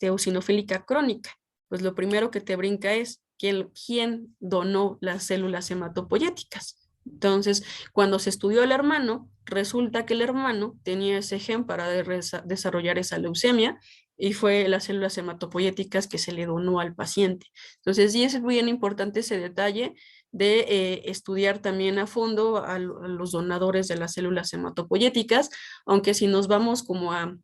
eosinofílica crónica? Pues lo primero que te brinca es quién donó las células hematopoyéticas. Entonces, cuando se estudió el hermano, resulta que el hermano tenía ese gen para desarrollar esa leucemia y fue las células hematopoyéticas que se le donó al paciente. Entonces, sí es bien importante ese detalle de estudiar también a fondo a los donadores de las células hematopoyéticas, aunque si nos vamos como a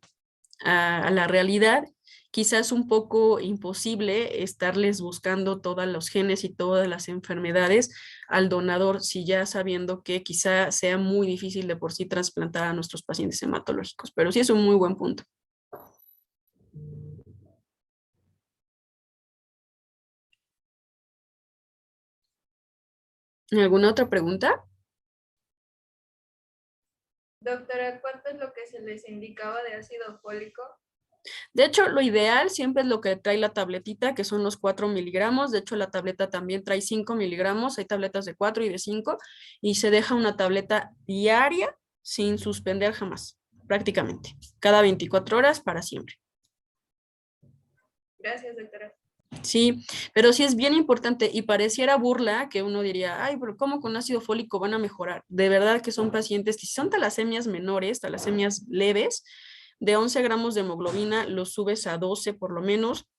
la realidad, quizás un poco imposible estarles buscando todos los genes y todas las enfermedades al donador, si ya sabiendo que quizá sea muy difícil de por sí trasplantar a nuestros pacientes hematológicos, pero sí es un muy buen punto. ¿Alguna otra pregunta? Doctora, ¿cuánto es lo que se les indicaba de ácido fólico? De hecho, lo ideal siempre es lo que trae la tabletita, que son los 4 miligramos. De hecho, la tableta también trae 5 miligramos. Hay tabletas de 4 y de 5. Y se deja una tableta diaria sin suspender jamás, prácticamente. Cada 24 horas para siempre. Gracias, doctora. Sí, pero sí es bien importante y pareciera burla que uno diría, ay, pero ¿cómo con ácido fólico van a mejorar? De verdad que son pacientes que si son talasemias menores, talasemias leves, de 11 gramos de hemoglobina, los subes a 12 por lo menos,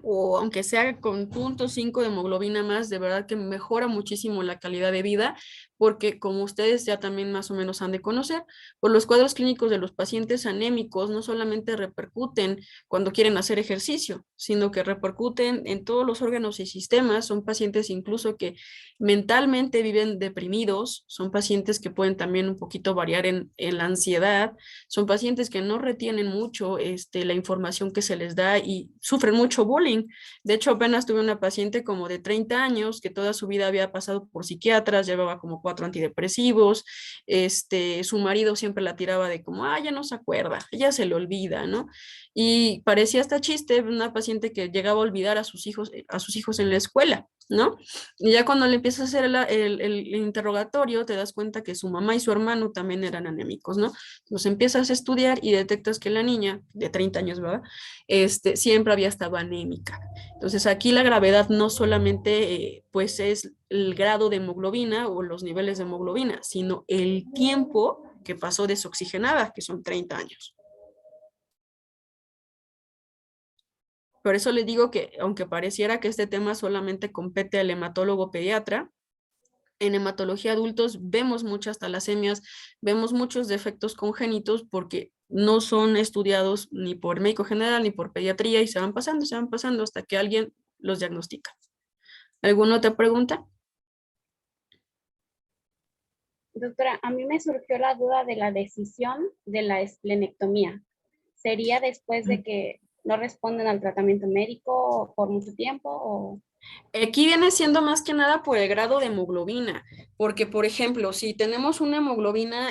o aunque sea con 0.5 de hemoglobina más, de verdad que mejora muchísimo la calidad de vida, porque como ustedes ya también más o menos han de conocer, pues los cuadros clínicos de los pacientes anémicos no solamente repercuten cuando quieren hacer ejercicio, sino que repercuten en todos los órganos y sistemas. Son pacientes incluso que mentalmente viven deprimidos, son pacientes que pueden también un poquito variar en la ansiedad, son pacientes que no retienen mucho la información que se les da y sufren mucho bullying. De hecho, apenas tuve una paciente como de 30 años que toda su vida había pasado por psiquiatras, llevaba como 4 antidepresivos, su marido siempre la tiraba de como, ya no se acuerda, ya se le olvida, ¿no? Y parecía hasta chiste una paciente que llegaba a olvidar a sus hijos en la escuela, ¿no? Y ya cuando le empiezas a hacer el interrogatorio, te das cuenta que su mamá y su hermano también eran anémicos, ¿no? Entonces empiezas a estudiar y detectas que la niña, de 30 años, ¿verdad? Siempre había estado anémica. Entonces aquí la gravedad no solamente pues es el grado de hemoglobina o los niveles de hemoglobina, sino el tiempo que pasó desoxigenada, que son 30 años. Por eso les digo que aunque pareciera que este tema solamente compete al hematólogo pediatra, en hematología adultos vemos muchas talasemias, vemos muchos defectos congénitos porque no son estudiados ni por médico general ni por pediatría y se van pasando hasta que alguien los diagnostica. ¿Alguna otra pregunta? Doctora, a mí me surgió la duda de la decisión de la esplenectomía. ¿Sería después de que no responden al tratamiento médico por mucho tiempo o...? Aquí viene siendo más que nada por el grado de hemoglobina, porque por ejemplo, si tenemos una hemoglobina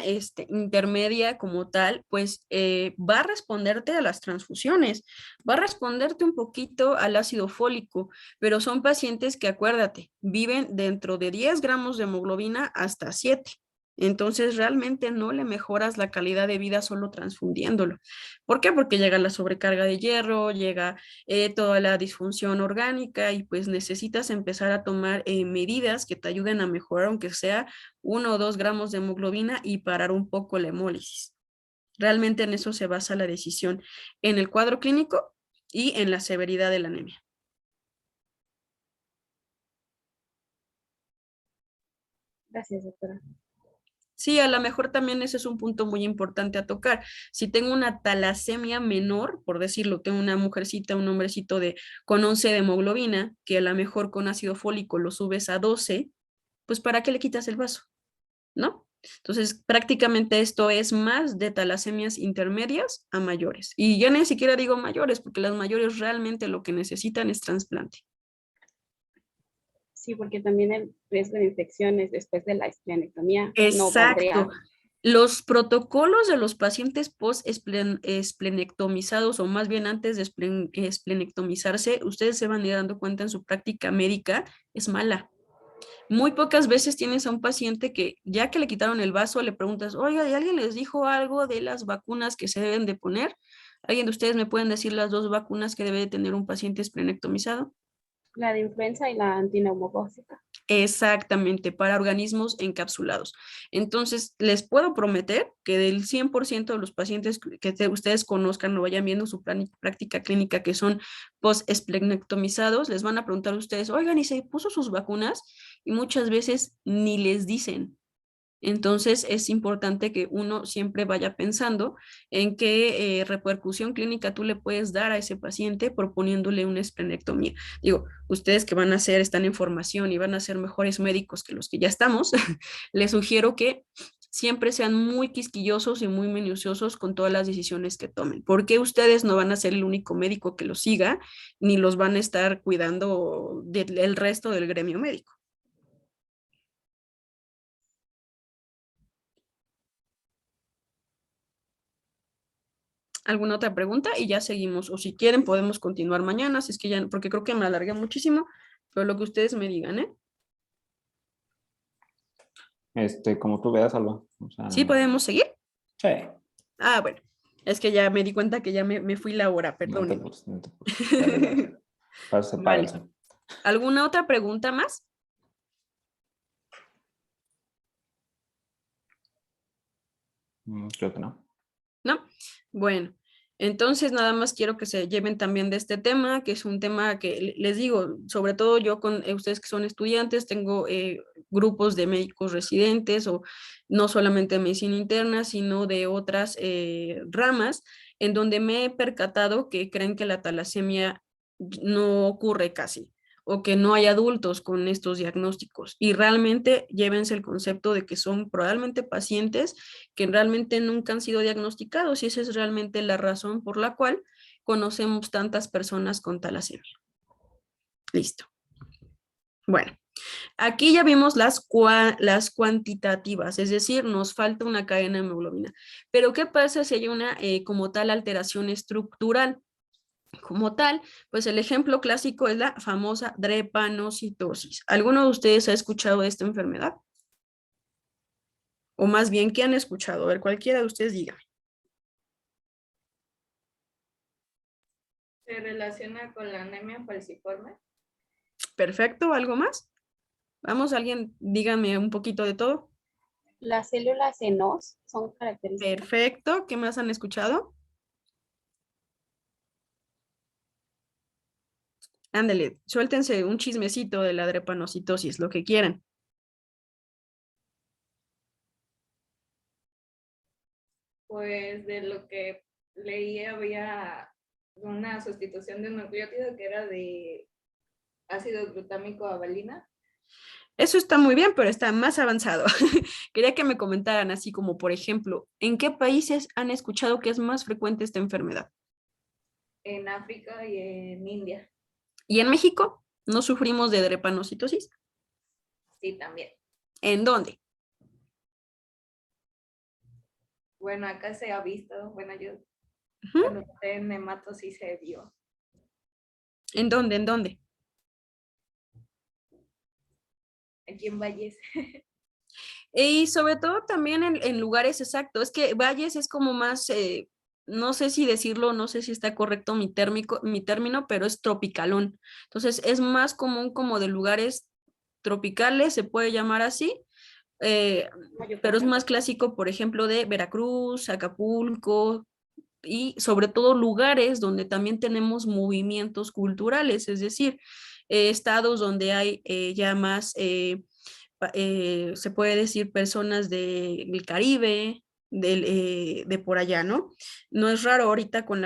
intermedia como tal, pues va a responderte a las transfusiones, va a responderte un poquito al ácido fólico, pero son pacientes que acuérdate, viven dentro de 10 gramos de hemoglobina hasta 7. Entonces realmente no le mejoras la calidad de vida solo transfundiéndolo. ¿Por qué? Porque llega la sobrecarga de hierro, llega toda la disfunción orgánica y pues necesitas empezar a tomar medidas que te ayuden a mejorar, aunque sea 1 o 2 gramos de hemoglobina y parar un poco la hemólisis. Realmente en eso se basa la decisión, en el cuadro clínico y en la severidad de la anemia. Gracias, doctora. Sí, a lo mejor también ese es un punto muy importante a tocar. Si tengo una talasemia menor, por decirlo, tengo una mujercita, un hombrecito con 11 de hemoglobina, que a lo mejor con ácido fólico lo subes a 12, pues ¿para qué le quitas el vaso? ¿No? Entonces, prácticamente esto es más de talasemias intermedias a mayores. Y ya ni siquiera digo mayores, porque las mayores realmente lo que necesitan es trasplante. Sí, porque también el riesgo de infecciones después de la esplenectomía no Exacto. valdría. Los protocolos de los pacientes post-esplenectomizados, o más bien antes de esplenectomizarse, ustedes se van a ir dando cuenta en su práctica médica, es mala. Muy pocas veces tienes a un paciente que ya que le quitaron el vaso, le preguntas, oiga, ¿y alguien les dijo algo de las vacunas que se deben de poner? ¿Alguien de ustedes me pueden decir las 2 vacunas que debe de tener un paciente esplenectomizado? La de influenza y la antineumocócica. Exactamente, para organismos encapsulados. Entonces, les puedo prometer que del 100% de los pacientes que ustedes conozcan o vayan viendo su práctica clínica que son post-esplenectomizados, les van a preguntar a ustedes, oigan, ¿y se puso sus vacunas? Y muchas veces ni les dicen. Entonces, es importante que uno siempre vaya pensando en qué repercusión clínica tú le puedes dar a ese paciente proponiéndole una esplenectomía. Digo, ustedes que van a hacer, están en formación y van a ser mejores médicos que los que ya estamos, les sugiero que siempre sean muy quisquillosos y muy minuciosos con todas las decisiones que tomen, porque ustedes no van a ser el único médico que los siga, ni los van a estar cuidando del resto del gremio médico. ¿Alguna otra pregunta? Y ya seguimos. O si quieren, podemos continuar mañana, si es que ya, porque creo que me alargué muchísimo, pero lo que ustedes me digan, ¿eh? Como tú veas, Alba. O sea, ¿Sí podemos seguir? sí, Ah, bueno. Es que ya me di cuenta que ya me fui la hora, no te perdón. apures, no te apures. Dale, dale. Para eso se paga el Vale. sol. ¿Alguna otra pregunta más? Creo que no. ¿No? Bueno, entonces nada más quiero que se lleven también de este tema, que es un tema que les digo, sobre todo yo con ustedes que son estudiantes, tengo grupos de médicos residentes o no solamente de medicina interna, sino de otras ramas, en donde me he percatado que creen que la talasemia no ocurre casi o que no hay adultos con estos diagnósticos. Y realmente llévense el concepto de que son probablemente pacientes que realmente nunca han sido diagnosticados y esa es realmente la razón por la cual conocemos tantas personas con talasemia. Listo. Bueno, aquí ya vimos las cuantitativas, es decir, nos falta una cadena de hemoglobina. Pero ¿qué pasa si hay una como tal alteración estructural? Como tal, pues el ejemplo clásico es la famosa drepanocitosis. ¿Alguno de ustedes ha escuchado de esta enfermedad? O más bien, ¿qué han escuchado? A ver, cualquiera de ustedes diga. ¿Se relaciona con la anemia falciforme? Perfecto, ¿algo más? Vamos, alguien, díganme un poquito de todo. Las células senos son características. Perfecto, ¿qué más han escuchado? Ándale, suéltense un chismecito de la drepanocitosis, lo que quieran. Pues de lo que leí había una sustitución de un nucleótido que era de ácido glutámico a valina. Eso está muy bien, pero está más avanzado. Quería que me comentaran así como, por ejemplo, ¿en qué países han escuchado que es más frecuente esta enfermedad? En África y en India. ¿Y en México? ¿No sufrimos de drepanocitosis? Sí, también. ¿En dónde? Bueno, acá se ha visto, bueno, yo Ujú. cuando esté en Nemato sí se vio. ¿En dónde? ¿En dónde? Aquí en Valles. Y sobre todo también en lugares exactos. Es que Valles es como más, no sé si decirlo, no sé si está correcto mi término, pero es tropicalón. Entonces es más común como de lugares tropicales, se puede llamar así, pero es más clásico, por ejemplo, de Veracruz, Acapulco y sobre todo lugares donde también tenemos movimientos culturales, es decir, estados donde hay ya más se puede decir personas del Caribe, de por allá, ¿no? No es raro ahorita con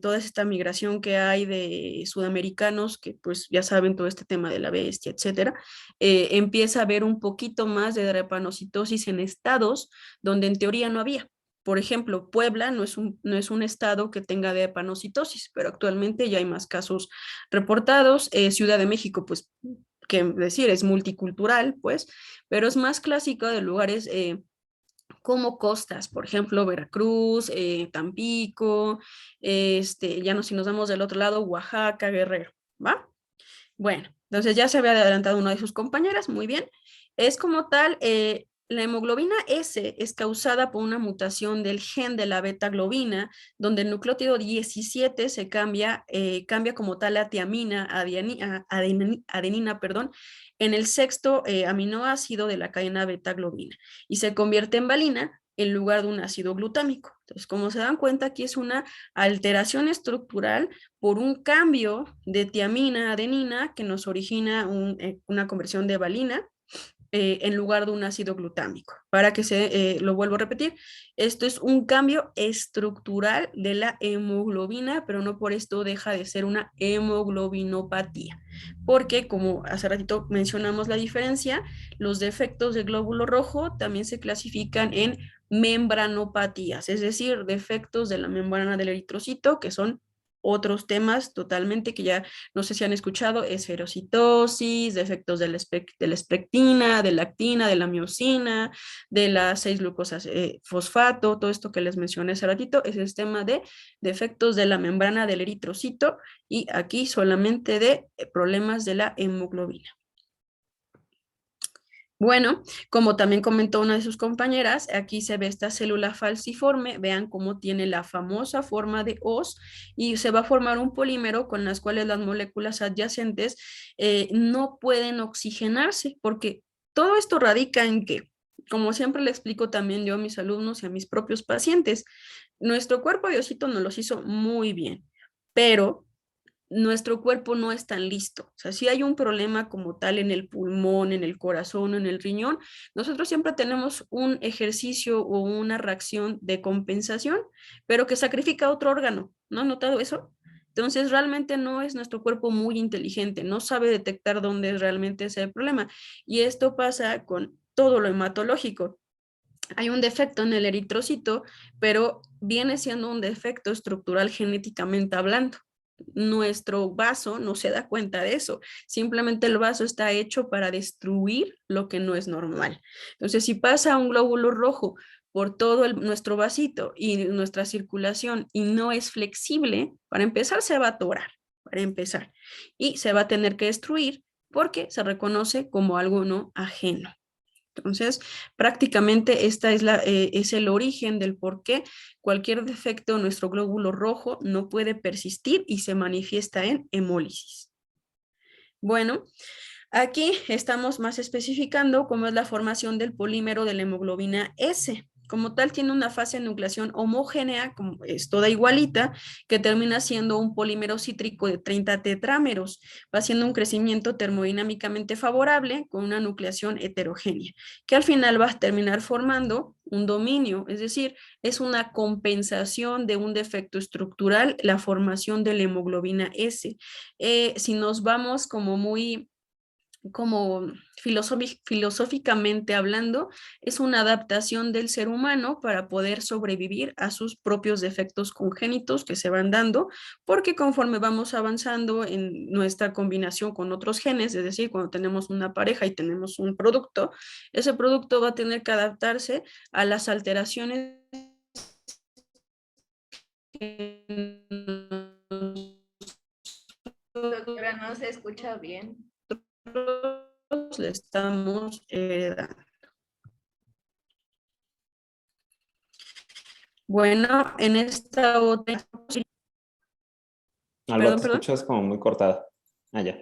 toda esta migración que hay de sudamericanos, que pues ya saben todo este tema de la bestia, etcétera, empieza a haber un poquito más de drepanocitosis en estados donde en teoría no había. Por ejemplo, Puebla no es un estado que tenga drepanocitosis, pero actualmente ya hay más casos reportados. Ciudad de México, pues, que decir, es multicultural, pues, pero es más clásico de lugares como costas, por ejemplo, Veracruz, Tampico, ya no, si nos vamos del otro lado, Oaxaca, Guerrero, ¿va? Bueno, entonces ya se había adelantado una de sus compañeras, muy bien. Es como tal, la hemoglobina S es causada por una mutación del gen de la beta-globina, donde el nucleótido 17 se cambia como tal a tiamina, adenina, perdón, en el sexto aminoácido de la cadena beta-globina y se convierte en valina en lugar de un ácido glutámico. Entonces, como se dan cuenta, aquí es una alteración estructural por un cambio de tiamina a adenina que nos origina una conversión de valina en lugar de un ácido glutámico. Para que lo vuelvo a repetir, esto es un cambio estructural de la hemoglobina, pero no por esto deja de ser una hemoglobinopatía. Porque, como hace ratito mencionamos la diferencia, los defectos del glóbulo rojo también se clasifican en membranopatías, es decir, defectos de la membrana del eritrocito, que son otros temas totalmente que ya no sé si han escuchado, esferocitosis, defectos de la espectina, de la actina, de la miosina, de las 6-glucosas fosfato, todo esto que les mencioné hace ratito, es el tema de defectos de la membrana del eritrocito y aquí solamente de problemas de la hemoglobina. Bueno, como también comentó una de sus compañeras, aquí se ve esta célula falciforme, vean cómo tiene la famosa forma de hoz y se va a formar un polímero con las cuales las moléculas adyacentes no pueden oxigenarse, porque todo esto radica en que, como siempre le explico también yo a mis alumnos y a mis propios pacientes, nuestro cuerpo Diosito nos los hizo muy bien, pero nuestro cuerpo no es tan listo. O sea, si hay un problema como tal en el pulmón, en el corazón o en el riñón, nosotros siempre tenemos un ejercicio o una reacción de compensación, pero que sacrifica otro órgano. ¿No han notado eso? Entonces, realmente no es nuestro cuerpo muy inteligente, no sabe detectar dónde realmente es el problema. Y esto pasa con todo lo hematológico. Hay un defecto en el eritrocito, pero viene siendo un defecto estructural genéticamente hablando. Nuestro vaso no se da cuenta de eso. Simplemente el vaso está hecho para destruir lo que no es normal. Entonces, si pasa un glóbulo rojo por todo nuestro vasito y nuestra circulación y no es flexible, para empezar se va a atorar, para empezar, y se va a tener que destruir porque se reconoce como algo no ajeno. Entonces, prácticamente es el origen del por qué cualquier defecto en nuestro glóbulo rojo no puede persistir y se manifiesta en hemólisis. Bueno, aquí estamos más especificando cómo es la formación del polímero de la hemoglobina S. Como tal, tiene una fase de nucleación homogénea, como es toda igualita, que termina siendo un polímero cítrico de 30 tetrámeros, va haciendo un crecimiento termodinámicamente favorable con una nucleación heterogénea, que al final va a terminar formando un dominio, es decir, es una compensación de un defecto estructural, la formación de la hemoglobina S. Si nos vamos como filosóficamente hablando, es una adaptación del ser humano para poder sobrevivir a sus propios defectos congénitos que se van dando, porque conforme vamos avanzando en nuestra combinación con otros genes, es decir, cuando tenemos una pareja y tenemos un producto, ese producto va a tener que adaptarse a las alteraciones que Doctora, no se escucha bien. le estamos heredando. Bueno, en esta otra... Alba, te Perdón. escuchas como muy cortada. Ah, ya.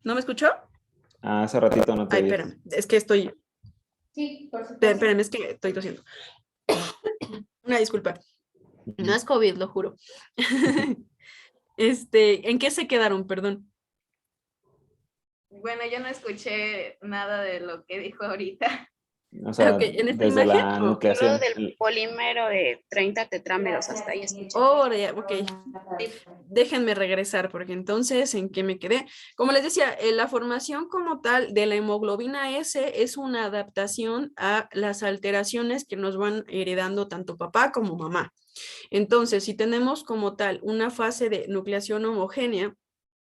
¿No me escuchó? Ah, hace ratito no te Ay, oí. espérame, es que estoy... Sí, por supuesto. Espérame, es que estoy tosiendo. Una disculpa. No es COVID, lo juro. ¿En qué se quedaron? Perdón. Bueno, yo no escuché nada de lo que dijo ahorita. O sea, Ok, en esta desde imagen, la ok. nucleación. Lo del polímero de 30 tetrámeros, hasta ahí escuché. Oh, ok. Déjenme regresar porque entonces, ¿en qué me quedé? Como les decía, la formación como tal de la hemoglobina S es una adaptación a las alteraciones que nos van heredando tanto papá como mamá. Entonces, si tenemos como tal una fase de nucleación homogénea,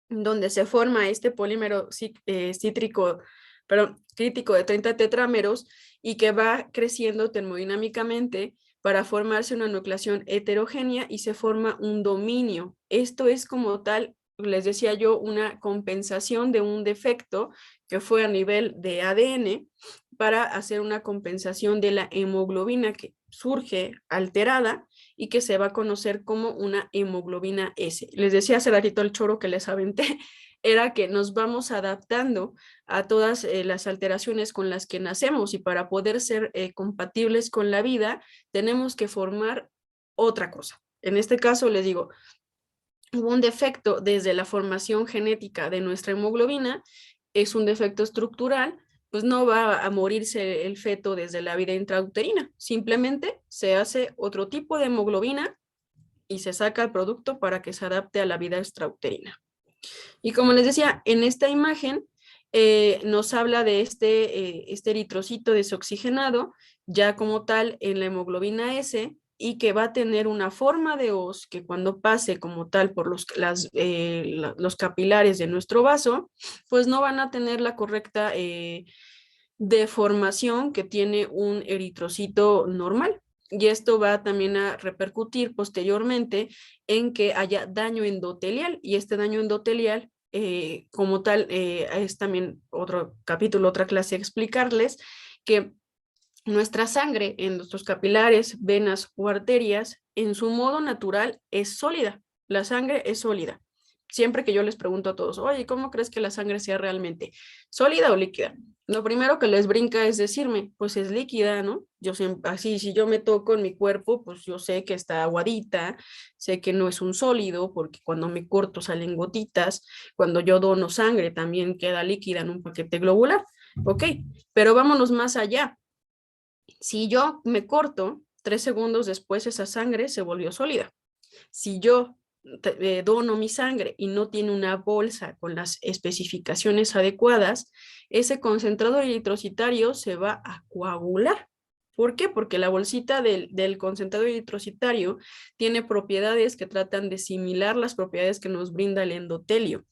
donde se forma este polímero cítrico, perdón, crítico de 30 tetrámeros y que va creciendo termodinámicamente para formarse una nucleación heterogénea y se forma un dominio. Esto es como tal, les decía yo, una compensación de un defecto que fue a nivel de ADN para hacer una compensación de la hemoglobina que surge alterada y que se va a conocer como una hemoglobina S. Les decía hace ratito el choro que les aventé, era que nos vamos adaptando a todas las alteraciones con las que nacemos y para poder ser compatibles con la vida tenemos que formar otra cosa. En este caso les digo, hubo un defecto desde la formación genética de nuestra hemoglobina, es un defecto estructural, pues no va a morirse el feto desde la vida intrauterina, simplemente se hace otro tipo de hemoglobina y se saca el producto para que se adapte a la vida extrauterina. Y como les decía, en esta imagen nos habla de este eritrocito desoxigenado, ya como tal en la hemoglobina S, y que va a tener una forma de hoz que cuando pase como tal por los capilares de nuestro vaso, pues no van a tener la correcta deformación que tiene un eritrocito normal. Y esto va también a repercutir posteriormente en que haya daño endotelial. Y este daño endotelial, como tal, es también otro capítulo, otra clase, explicarles que nuestra sangre en nuestros capilares, venas o arterias, en su modo natural es sólida. La sangre es sólida. Siempre que yo les pregunto a todos, oye, ¿cómo crees que la sangre sea realmente sólida o líquida? Lo primero que les brinca es decirme, pues es líquida, ¿no? Yo siempre, así, si yo me toco en mi cuerpo, pues yo sé que está aguadita, sé que no es un sólido, porque cuando me corto salen gotitas, cuando yo dono sangre también queda líquida en un paquete globular, ¿ok? Pero vámonos más allá. Si yo me corto, 3 segundos después esa sangre se volvió sólida. Si yo dono mi sangre y no tiene una bolsa con las especificaciones adecuadas, ese concentrado eritrocitario se va a coagular. ¿Por qué? Porque la bolsita del concentrado eritrocitario tiene propiedades que tratan de similar las propiedades que nos brinda el endotelio.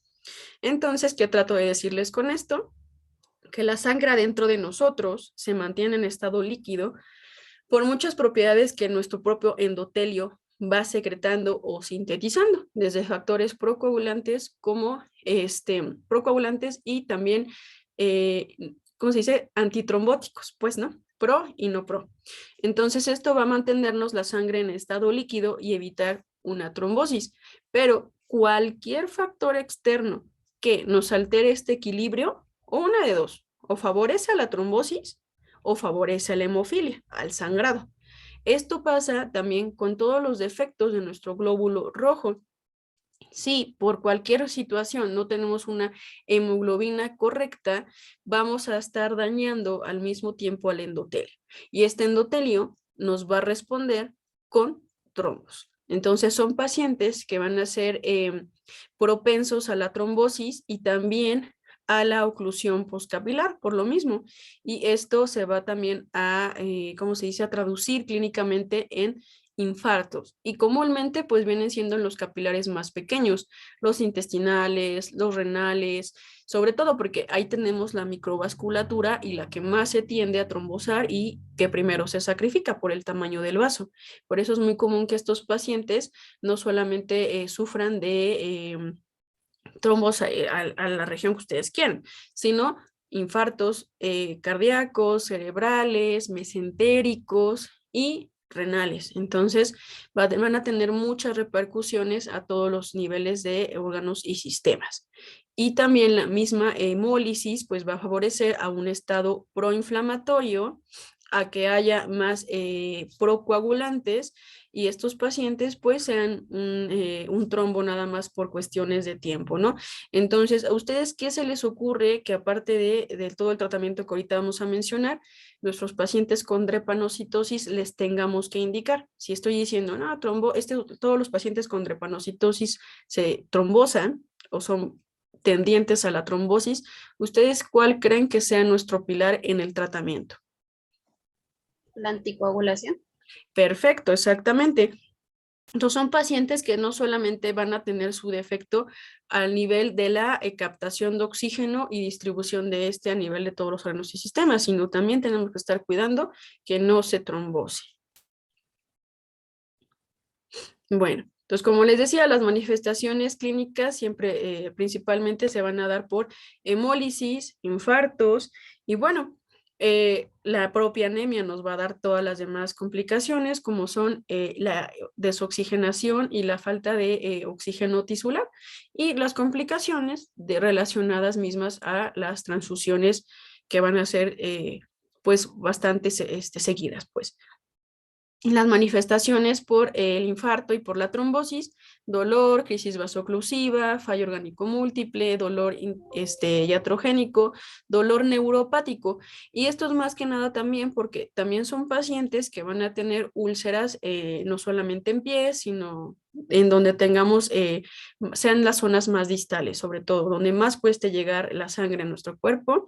Entonces, ¿qué trato de decirles con esto? Que la sangre adentro de nosotros se mantiene en estado líquido por muchas propiedades que nuestro propio endotelio va secretando o sintetizando, desde factores procoagulantes como procoagulantes y también, ¿cómo se dice? Antitrombóticos, pues, ¿no? Pro y no pro. Entonces, esto va a mantenernos la sangre en estado líquido y evitar una trombosis. Pero cualquier factor externo que nos altere este equilibrio, o una de dos, o favorece a la trombosis o favorece a la hemofilia, al sangrado. Esto pasa también con todos los defectos de nuestro glóbulo rojo. Si por cualquier situación no tenemos una hemoglobina correcta, vamos a estar dañando al mismo tiempo al endotelio. Y este endotelio nos va a responder con trombos. Entonces son pacientes que van a ser propensos a la trombosis y también a la oclusión postcapilar, por lo mismo. Y esto se va también a, ¿cómo se dice?, a traducir clínicamente en infartos. Y comúnmente pues vienen siendo en los capilares más pequeños, los intestinales, los renales, sobre todo porque ahí tenemos la microvasculatura y la que más se tiende a trombosar y que primero se sacrifica por el tamaño del vaso. Por eso es muy común que estos pacientes no solamente sufran de trombos a la región que ustedes quieran, sino infartos cardíacos, cerebrales, mesentéricos y renales. Entonces, van a tener muchas repercusiones a todos los niveles de órganos y sistemas. Y también la misma hemólisis, pues va a favorecer a un estado proinflamatorio a que haya más procoagulantes y estos pacientes pues sean un trombo nada más por cuestiones de tiempo, ¿no? Entonces, ¿a ustedes qué se les ocurre que aparte de todo el tratamiento que ahorita vamos a mencionar, nuestros pacientes con drepanocitosis les tengamos que indicar? Si estoy diciendo, no, todos los pacientes con drepanocitosis se trombosan o son tendientes a la trombosis, ¿ustedes cuál creen que sea nuestro pilar en el tratamiento? La anticoagulación. Perfecto, exactamente. Entonces son pacientes que no solamente van a tener su defecto al nivel de la captación de oxígeno y distribución de este a nivel de todos los órganos y sistemas, sino también tenemos que estar cuidando que no se trombose. Bueno, entonces como les decía, las manifestaciones clínicas siempre principalmente se van a dar por hemólisis, infartos y bueno, la propia anemia nos va a dar todas las demás complicaciones como son la desoxigenación y la falta de oxígeno tisular y las complicaciones relacionadas mismas a las transfusiones que van a ser pues bastante seguidas pues. Las manifestaciones por el infarto y por la trombosis, dolor, crisis vasoclusiva, fallo orgánico múltiple, dolor iatrogénico, dolor neuropático. Y esto es más que nada también porque también son pacientes que van a tener úlceras no solamente en pies, sino en donde tengamos, sean las zonas más distales, sobre todo, donde más cueste llegar la sangre a nuestro cuerpo.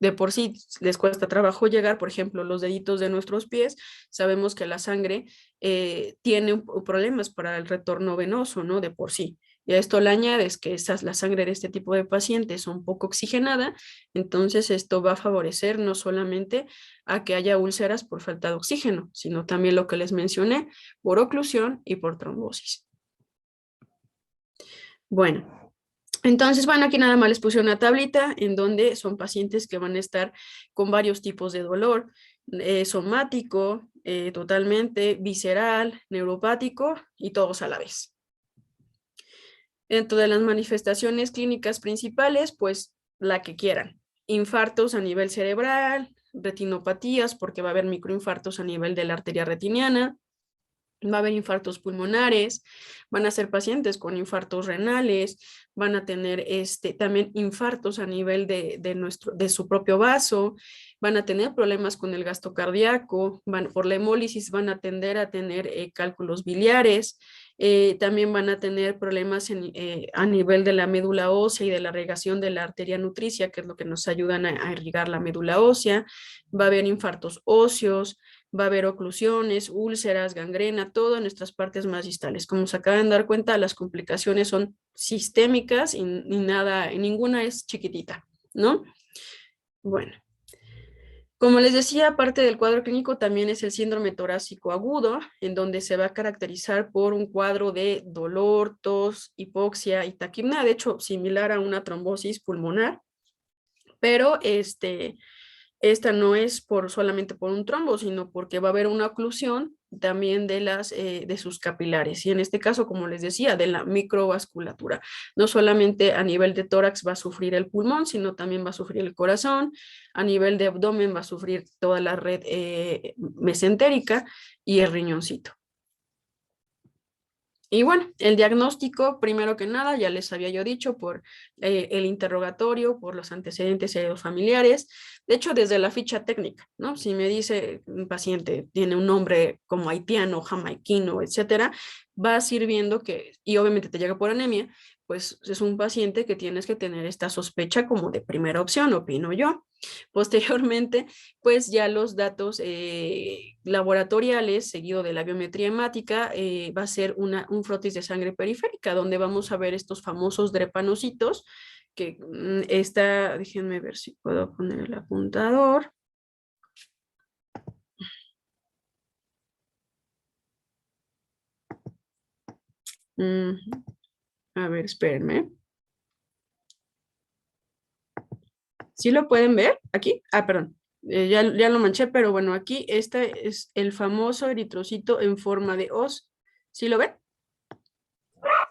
De por sí les cuesta trabajo llegar, por ejemplo, los deditos de nuestros pies, sabemos que la sangre tiene problemas para el retorno venoso, ¿no? De por sí. Y a esto le añades que la sangre de este tipo de pacientes son poco oxigenada, entonces esto va a favorecer no solamente a que haya úlceras por falta de oxígeno, sino también lo que les mencioné, por oclusión y por trombosis. Bueno. Entonces, bueno, aquí nada más les puse una tablita en donde son pacientes que van a estar con varios tipos de dolor, somático, totalmente, visceral, neuropático y todos a la vez. Dentro de las manifestaciones clínicas principales, pues la que quieran. Infartos a nivel cerebral, retinopatías, porque va a haber microinfartos a nivel de la arteria retiniana, va a haber infartos pulmonares, van a ser pacientes con infartos renales, van a tener también infartos a nivel de su propio vaso, van a tener problemas con el gasto cardíaco, por la hemólisis van a tender a tener cálculos biliares, también van a tener problemas a nivel de la médula ósea y de la irrigación de la arteria nutricia, que es lo que nos ayudan a irrigar la médula ósea, va a haber infartos óseos, va a haber oclusiones, úlceras, gangrena, todo en nuestras partes más distales. Como se acaban de dar cuenta, las complicaciones son sistémicas y ninguna es chiquitita, ¿no? Bueno. Como les decía, aparte del cuadro clínico también es el síndrome torácico agudo, en donde se va a caracterizar por un cuadro de dolor, tos, hipoxia y taquipnea, de hecho similar a una trombosis pulmonar, pero esta no es solamente por un trombo, sino porque va a haber una oclusión también de sus capilares. Y en este caso, como les decía, de la microvasculatura. No solamente a nivel de tórax va a sufrir el pulmón, sino también va a sufrir el corazón. A nivel de abdomen va a sufrir toda la red mesentérica y el riñoncito. Y bueno, el diagnóstico, primero que nada, ya les había yo dicho, por el interrogatorio, por los antecedentes familiares, de hecho desde la ficha técnica, ¿no? Si me dice un paciente tiene un nombre como haitiano, jamaiquino, etcétera, vas a ir viendo que, y obviamente te llega por anemia, pues es un paciente que tienes que tener esta sospecha como de primera opción, opino yo. Posteriormente, pues ya los datos laboratoriales, seguido de la biometría hemática, va a ser un frotis de sangre periférica, donde vamos a ver estos famosos drepanocitos, que déjenme ver si puedo poner el apuntador. A ver, espérenme. ¿Sí lo pueden ver aquí? Ah, perdón. Ya lo manché, pero bueno, aquí este es el famoso eritrocito en forma de hoz. ¿Sí lo ven?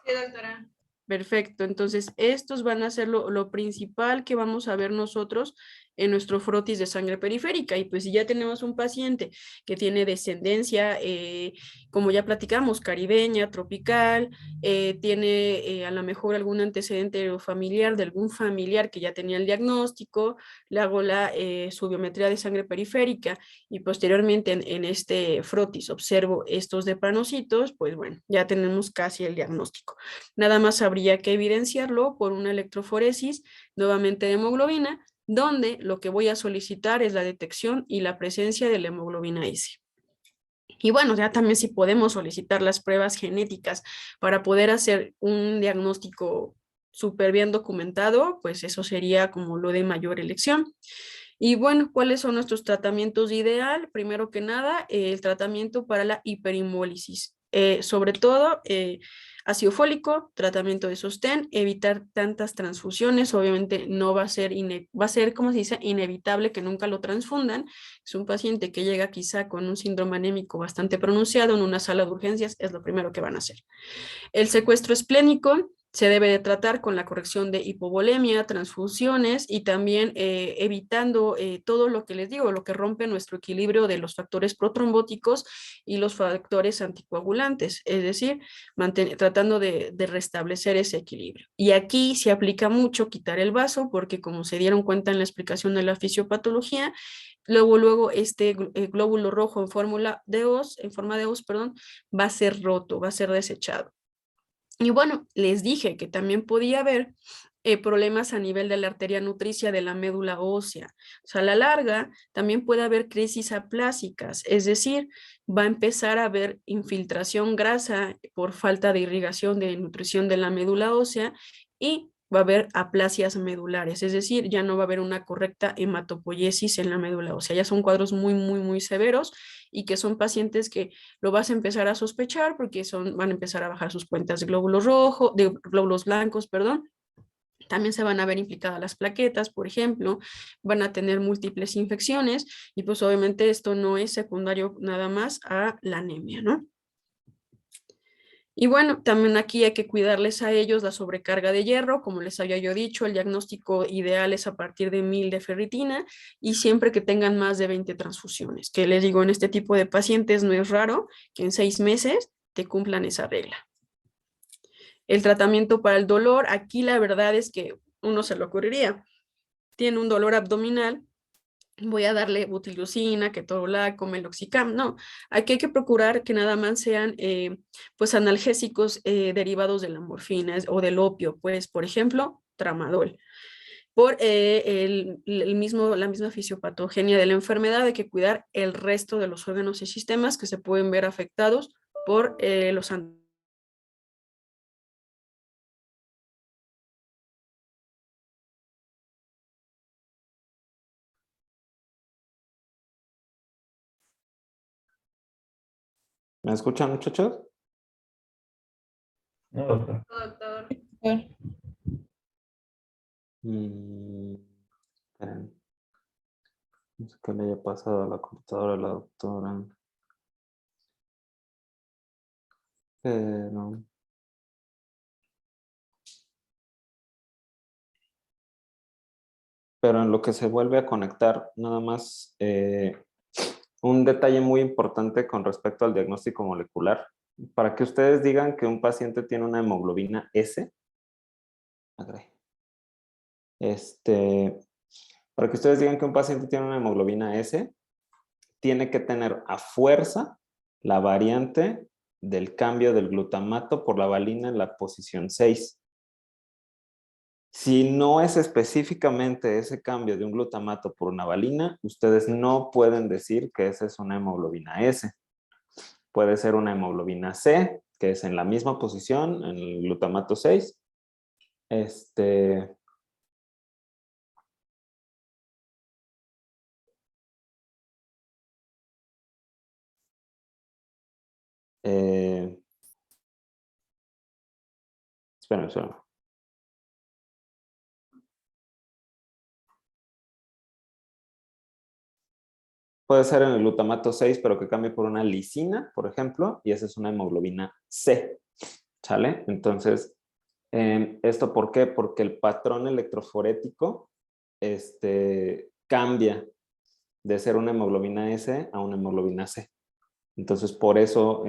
Sí, doctora. Perfecto, entonces estos van a ser lo principal que vamos a ver nosotros en nuestro frotis de sangre periférica. Y pues si ya tenemos un paciente que tiene descendencia, como ya platicamos, caribeña, tropical, tiene a lo mejor algún antecedente familiar de algún familiar que ya tenía el diagnóstico, le hago su biometría de sangre periférica y posteriormente en este frotis observo estos drepanocitos, pues bueno, ya tenemos casi el diagnóstico. Nada más habría que evidenciarlo por una electroforesis nuevamente de hemoglobina, donde lo que voy a solicitar es la detección y la presencia de la hemoglobina S. Y bueno, ya también si podemos solicitar las pruebas genéticas para poder hacer un diagnóstico súper bien documentado, pues eso sería como lo de mayor elección. Y bueno, ¿cuáles son nuestros tratamientos ideal? Primero que nada, el tratamiento para la hiperhemólisis. Sobre todo, ácido fólico, tratamiento de sostén, evitar tantas transfusiones. Obviamente no va a ser, va a ser, ¿cómo se dice? Inevitable que nunca lo transfundan. Es un paciente que llega quizá con un síndrome anémico bastante pronunciado en una sala de urgencias, es lo primero que van a hacer. El secuestro esplénico se debe de tratar con la corrección de hipovolemia, transfusiones y también evitando todo lo que les digo, lo que rompe nuestro equilibrio de los factores protrombóticos y los factores anticoagulantes, es decir, tratando de restablecer ese equilibrio. Y aquí se aplica mucho quitar el vaso porque como se dieron cuenta en la explicación de la fisiopatología, luego este glóbulo rojo en forma de hoz, perdón, va a ser roto, va a ser desechado. Y bueno, les dije que también podía haber problemas a nivel de la arteria nutricia de la médula ósea. O sea, a la larga también puede haber crisis aplásicas, es decir, va a empezar a haber infiltración grasa por falta de irrigación de nutrición de la médula ósea y va a haber aplasias medulares, es decir, ya no va a haber una correcta hematopoiesis en la médula ósea. Ya son cuadros muy severos y que son pacientes que lo vas a empezar a sospechar porque van a empezar a bajar sus cuentas de glóbulos rojos, de glóbulos blancos, perdón. También se van a ver implicadas las plaquetas, por ejemplo, van a tener múltiples infecciones y pues obviamente esto no es secundario nada más a la anemia, ¿no? Y bueno, también aquí hay que cuidarles a ellos la sobrecarga de hierro, como les había yo dicho, el diagnóstico ideal es a partir de 1000 de ferritina y siempre que tengan más de 20 transfusiones, que les digo, en este tipo de pacientes no es raro que en 6 meses te cumplan esa regla. El tratamiento para el dolor, aquí la verdad es que uno se le ocurriría, tiene un dolor abdominal, voy a darle butileucina, ketorolaco, meloxicam. No, aquí hay que procurar que nada más sean pues analgésicos derivados de la morfina o del opio, pues por ejemplo, tramadol. Por la misma fisiopatogenia de la enfermedad, hay que cuidar el resto de los órganos y sistemas que se pueden ver afectados por los ¿Me escuchan, muchachos? No, doctor. Doctor. Esperen. No sé qué le haya pasado a la computadora de la doctora. Pero... Pero en lo que se vuelve a conectar, nada más un detalle muy importante con respecto al diagnóstico molecular. Para que ustedes digan que un paciente tiene una hemoglobina S, para que ustedes digan que un paciente tiene una hemoglobina S, tiene que tener a fuerza la variante del cambio del glutamato por la valina en la posición 6. Si no es específicamente ese cambio de un glutamato por una valina, ustedes no pueden decir que esa es una hemoglobina S. Puede ser una hemoglobina C, que es en la misma posición, en el glutamato 6. Espera. Puede ser en el glutamato 6, pero que cambie por una lisina, por ejemplo, y esa es una hemoglobina C, ¿sale? Entonces, ¿esto por qué? Porque el patrón electroforético cambia de ser una hemoglobina S a una hemoglobina C. Entonces, por eso,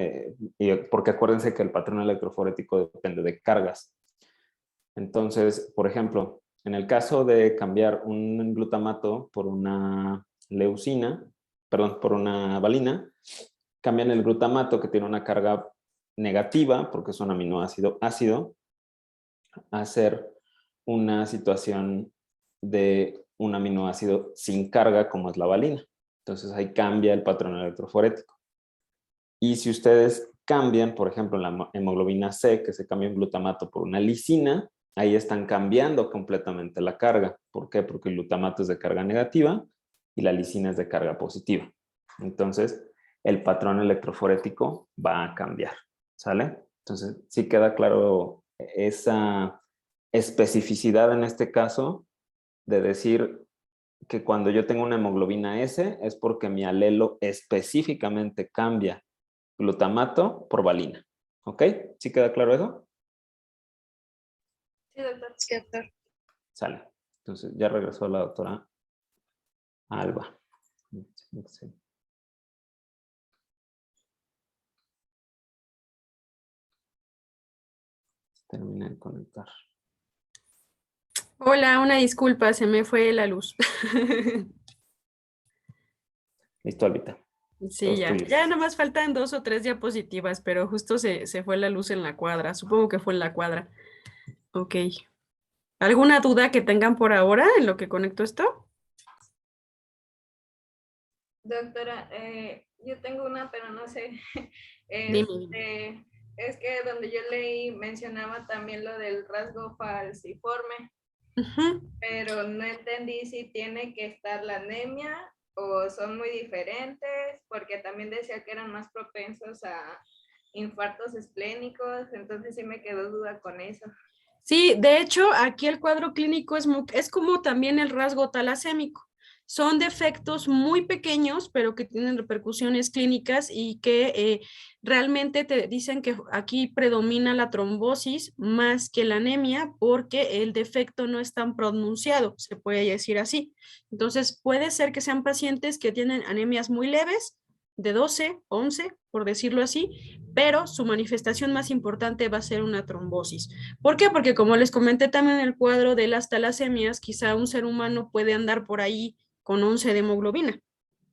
porque acuérdense que el patrón electroforético depende de cargas. Entonces, por ejemplo, en el caso de cambiar un glutamato por una leucina, perdón, por una valina, cambian el glutamato que tiene una carga negativa, porque es un aminoácido ácido, a ser una situación de un aminoácido sin carga como es la valina. Entonces ahí cambia el patrón electroforético. Y si ustedes cambian, por ejemplo, la hemoglobina C, que se cambia un glutamato por una lisina, ahí están cambiando completamente la carga. ¿Por qué? Porque el glutamato es de carga negativa y la lisina es de carga positiva. Entonces, el patrón electroforético va a cambiar, ¿sale? Entonces, sí queda claro esa especificidad en este caso de decir que cuando yo tengo una hemoglobina S es porque mi alelo específicamente cambia glutamato por valina. ¿Ok? ¿Sí queda claro eso? Sí, doctor. Sí, doctor. Sale. Entonces ya regresó la doctora Alba. Termina de conectar. Hola, una disculpa, se me fue la luz. Listo, Albita. Sí, Todos ya. tuyos. Ya nomás faltan 2 o 3 diapositivas, pero justo se fue la luz en la cuadra. Supongo que fue en la cuadra. Ok. ¿Alguna duda que tengan por ahora en lo que conecto esto? Doctora, yo tengo una, pero no sé. Dime. Es que donde yo leí mencionaba también lo del rasgo falciforme, Ujú. pero no entendí si tiene que estar la anemia o son muy diferentes, porque también decía que eran más propensos a infartos esplénicos, entonces sí me quedó duda con eso. Sí, de hecho, aquí el cuadro clínico es como también el rasgo talasémico. Son defectos muy pequeños, pero que tienen repercusiones clínicas y que realmente te dicen que aquí predomina la trombosis más que la anemia porque el defecto no es tan pronunciado, se puede decir así. Entonces, puede ser que sean pacientes que tienen anemias muy leves, de 12, 11, por decirlo así, pero su manifestación más importante va a ser una trombosis. ¿Por qué? Porque como les comenté también en el cuadro de las talasemias, quizá un ser humano puede andar por ahí con 11 de hemoglobina,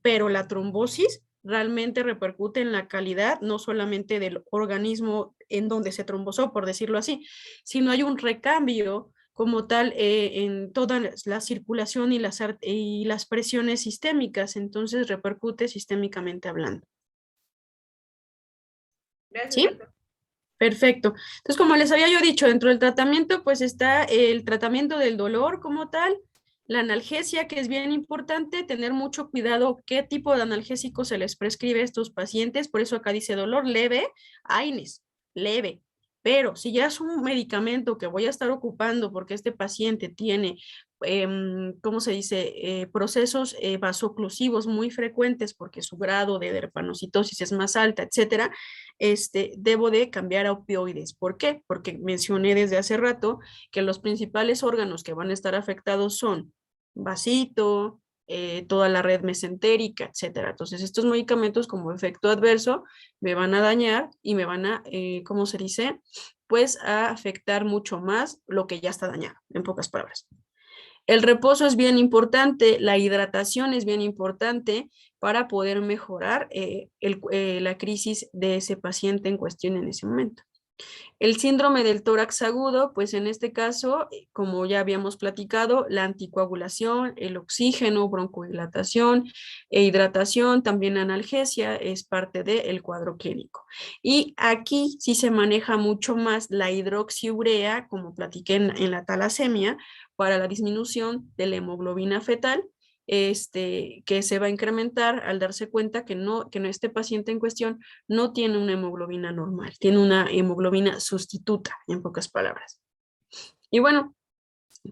pero la trombosis realmente repercute en la calidad no solamente del organismo en donde se trombosó, por decirlo así, sino hay un recambio como tal en toda la circulación y las presiones sistémicas, entonces repercute sistémicamente hablando. Gracias, ¿Sí? doctor. Perfecto. Entonces, como les había yo dicho, dentro del tratamiento, pues está el tratamiento del dolor como tal, la analgesia, que es bien importante, tener mucho cuidado qué tipo de analgésico se les prescribe a estos pacientes, por eso acá dice dolor leve, AINES, leve. Pero si ya es un medicamento que voy a estar ocupando porque este paciente tiene, ¿cómo se dice?, procesos vasoclusivos muy frecuentes porque su grado de derpanocitosis es más alta, etcétera, debo de cambiar a opioides. ¿Por qué? Porque mencioné desde hace rato que los principales órganos que van a estar afectados son vasito, toda la red mesentérica, etcétera. Entonces, estos medicamentos como efecto adverso me van a dañar y me van a, ¿cómo se dice? Pues a afectar mucho más lo que ya está dañado, en pocas palabras. El reposo es bien importante, la hidratación es bien importante para poder mejorar la crisis de ese paciente en cuestión en ese momento. El síndrome del tórax agudo, pues en este caso, como ya habíamos platicado, la anticoagulación, el oxígeno, broncodilatación e hidratación, también analgesia, es parte del cuadro clínico. Y aquí sí se maneja mucho más la hidroxiurea, como platiqué en la talasemia, para la disminución de la hemoglobina fetal, que se va a incrementar al darse cuenta que este paciente en cuestión no tiene una hemoglobina normal, tiene una hemoglobina sustituta, en pocas palabras. Y bueno,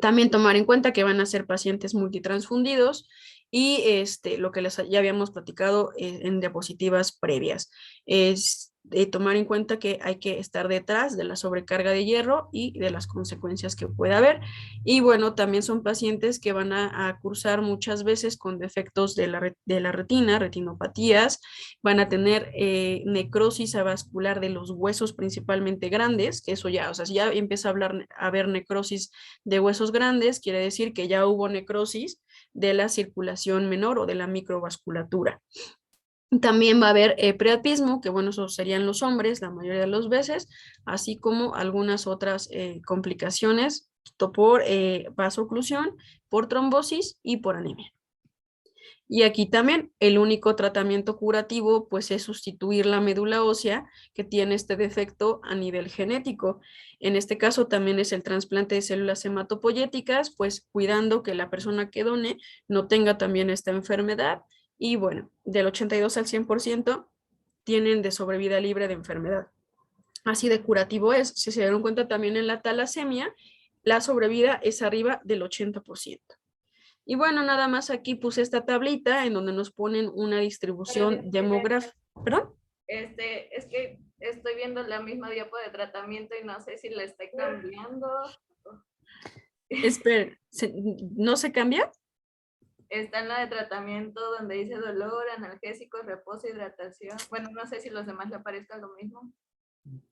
también tomar en cuenta que van a ser pacientes multitransfundidos y lo que ya habíamos platicado en diapositivas previas. Es tomar en cuenta que hay que estar detrás de la sobrecarga de hierro y de las consecuencias que pueda haber. Y bueno, también son pacientes que van a cursar muchas veces con defectos de la retina, retinopatías, van a tener necrosis avascular de los huesos principalmente grandes, que eso ya, o sea, si ya empieza a haber necrosis de huesos grandes, quiere decir que ya hubo necrosis de la circulación menor o de la microvasculatura. También va a haber priapismo, que bueno, eso serían los hombres la mayoría de las veces, así como algunas otras complicaciones por vasoclusión, por trombosis y por anemia. Y aquí también el único tratamiento curativo pues es sustituir la médula ósea que tiene este defecto a nivel genético. En este caso también es el trasplante de células hematopoyéticas, pues cuidando que la persona que done no tenga también esta enfermedad. Y bueno, del 82 al 100% tienen de sobrevida libre de enfermedad. Así de curativo es. Si se dieron cuenta también en la talasemia, la sobrevida es arriba del 80%. Y bueno, nada más aquí puse esta tablita en donde nos ponen una distribución demográfica. ¿Perdón? Es que estoy viendo la misma diapo de tratamiento y no sé si la estoy cambiando. Espera, ¿no se cambia? Está en la de tratamiento donde dice dolor, analgésicos, reposo, hidratación. Bueno, no sé si los demás le aparezcan lo mismo.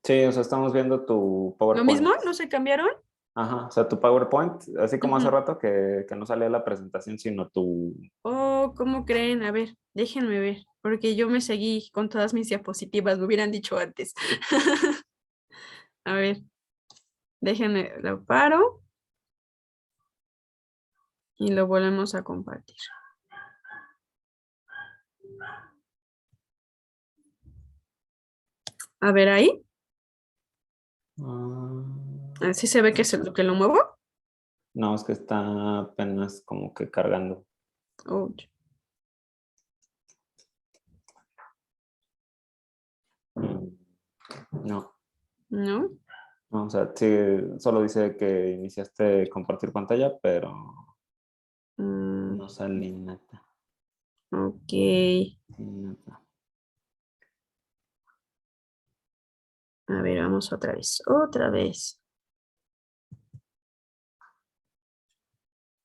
Sí, o sea, estamos viendo tu PowerPoint. ¿Lo mismo? ¿No se cambiaron? Ajá, o sea, tu PowerPoint, así como hace Ujú. rato que no salía la presentación, sino tu... Oh, ¿cómo creen? A ver, déjenme ver, porque yo me seguí con todas mis diapositivas, me hubieran dicho antes. A ver, déjenme, lo paro y lo volvemos a compartir. A ver ahí, así se ve que es lo que lo muevo. No, es que está apenas como que cargando. Oh, No, no. no, o sea, sí, solo dice que iniciaste compartir pantalla, pero no sale nada. Ok. Nada. A ver, vamos otra vez. Otra vez.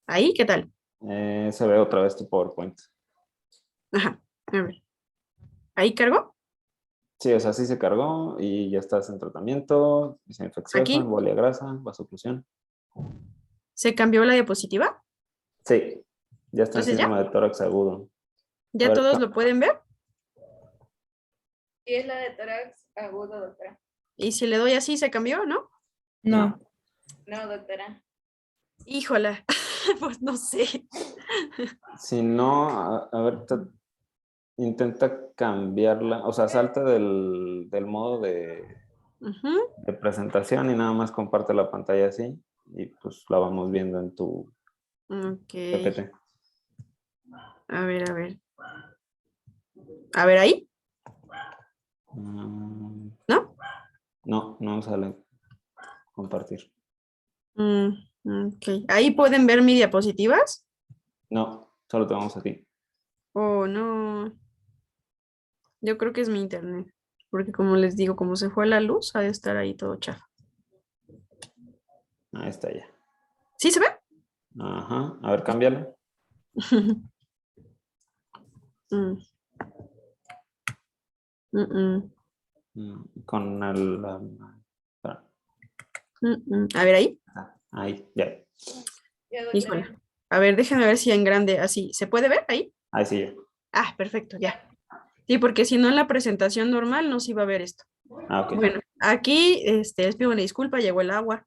¿Ahí? ¿Qué tal? Se ve otra vez tu PowerPoint. Ajá. A ver. ¿Ahí cargó? Sí, o sea, sí se cargó y ya estás en tratamiento, dice infeccioso, ¿Aquí? embolia grasa, vasoclusión. ¿Se cambió la diapositiva? Sí, ya está en Entonces ya. síndrome de tórax agudo. A ¿Ya ver, todos lo pueden ver? Y es la de tórax agudo, doctora. Y si le doy así, ¿se cambió, no? No. No, doctora. Híjola. Pues no sé. si no, a ver, intenta cambiarla, o sea, salta del modo Ujú. de presentación y nada más comparte la pantalla así y pues la vamos viendo en tu Ok. PPT. A ver, a ver. A ver ahí, Mm, ¿no? no sale compartir. Ok. ¿Ahí pueden ver mis diapositivas? No, solo te vamos a ti. Oh, no. Yo creo que es mi internet. Porque como les digo, como se fue la luz, ha de estar ahí todo chafa. Ahí está ya. ¿Sí se ve? Ajá, a ver, cámbiala. Mm. Mm, Con el... espera. A ver ahí. Ahí, ya. Ya, doctora. Híjole. A ver, déjenme ver si en grande así. ¿Se puede ver ahí? Ahí sí, ya. Ah, perfecto, ya. Sí, porque si no en la presentación normal no se iba a ver esto. Ah, ok. Bueno, aquí les pido una disculpa, llegó el agua.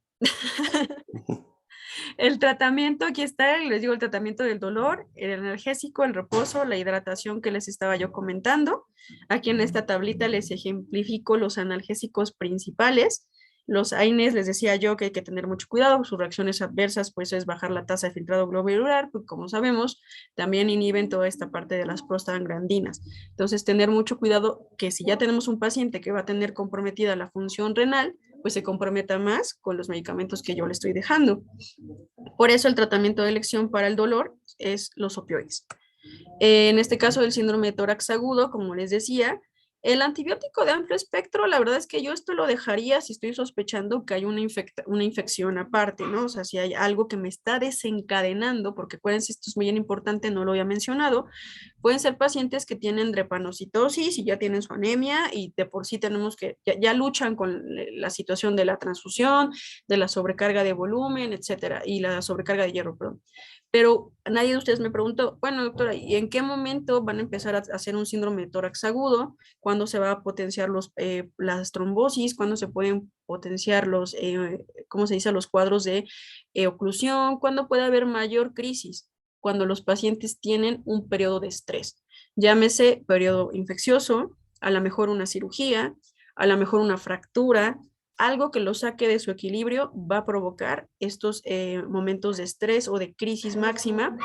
El tratamiento, aquí está, les digo, el tratamiento del dolor, el analgésico, el reposo, la hidratación que les estaba yo comentando. Aquí en esta tablita les ejemplifico los analgésicos principales. Los AINES, les decía yo que hay que tener mucho cuidado, sus reacciones adversas pues es bajar la tasa de filtrado glomerular, pues como sabemos, también inhiben toda esta parte de las prostaglandinas. Entonces, tener mucho cuidado que si ya tenemos un paciente que va a tener comprometida la función renal, pues se comprometa más con los medicamentos que yo le estoy dejando. Por eso el tratamiento de elección para el dolor es los opioides. En este caso, el síndrome de tórax agudo, como les decía, El antibiótico de amplio espectro, la verdad es que yo esto lo dejaría si estoy sospechando que hay una infección aparte, ¿no? O sea, si hay algo que me está desencadenando, porque acuérdense, esto es muy importante, no lo había mencionado, pueden ser pacientes que tienen drepanocitosis y ya tienen su anemia y de por sí tenemos que, ya luchan con la situación de la transfusión, de la sobrecarga de volumen, etcétera, y la sobrecarga de hierro, perdón. Pero nadie de ustedes me preguntó, bueno, doctora, ¿y en qué momento van a empezar a hacer un síndrome de tórax agudo? ¿Cuándo se va a potenciar las trombosis? ¿Cuándo se pueden potenciar ¿cómo se dice? Los cuadros de oclusión? ¿Cuándo puede haber mayor crisis? Cuando los pacientes tienen un periodo de estrés. Llámese periodo infeccioso, a lo mejor una cirugía, a lo mejor una fractura, algo que lo saque de su equilibrio va a provocar estos momentos de estrés o de crisis máxima,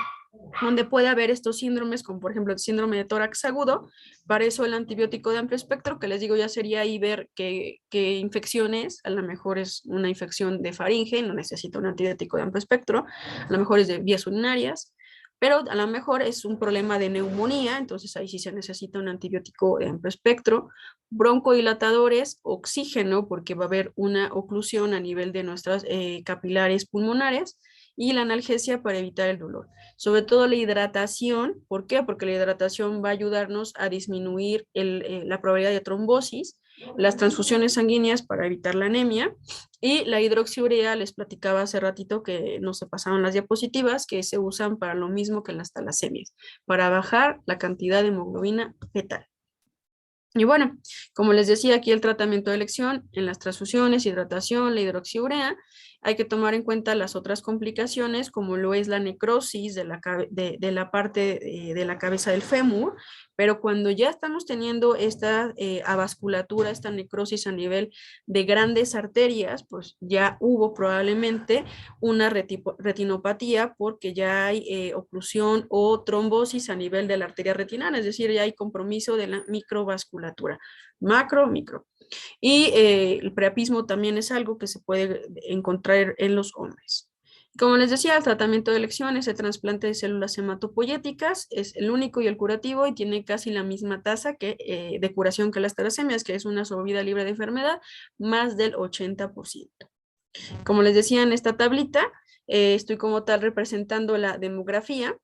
donde puede haber estos síndromes, como por ejemplo el síndrome de tórax agudo. Para eso el antibiótico de amplio espectro, que les digo ya sería ahí ver qué infección es, a lo mejor es una infección de faringe, no necesita un antibiótico de amplio espectro, a lo mejor es de vías urinarias, pero a lo mejor es un problema de neumonía, entonces ahí sí se necesita un antibiótico de amplio espectro. Broncodilatadores, oxígeno, porque va a haber una oclusión a nivel de nuestras capilares pulmonares, y la analgesia para evitar el dolor. Sobre todo la hidratación, ¿por qué? Porque la hidratación va a ayudarnos a disminuir la probabilidad de trombosis, las transfusiones sanguíneas para evitar la anemia, y la hidroxiurea, les platicaba hace ratito que no se pasaron las diapositivas, que se usan para lo mismo que las talasemias, para bajar la cantidad de hemoglobina fetal. Y bueno, como les decía, aquí el tratamiento de elección en las transfusiones, hidratación, la hidroxiurea, hay que tomar en cuenta las otras complicaciones, como lo es la necrosis de la parte de la cabeza del fémur, pero cuando ya estamos teniendo esta avasculatura, esta necrosis a nivel de grandes arterias, pues ya hubo probablemente una retinopatía porque ya hay oclusión o trombosis a nivel de la arteria retinal, es decir, ya hay compromiso de la microvasculatura, macro, micro. Y el priapismo también es algo que se puede encontrar en los hombres. Como les decía, el tratamiento de elección es el trasplante de células hematopoyéticas, es el único y el curativo y tiene casi la misma tasa de curación que las talasemias, que es una sobrevida libre de enfermedad, más del 80%. Como les decía en esta tablita, estoy como tal representando la demografía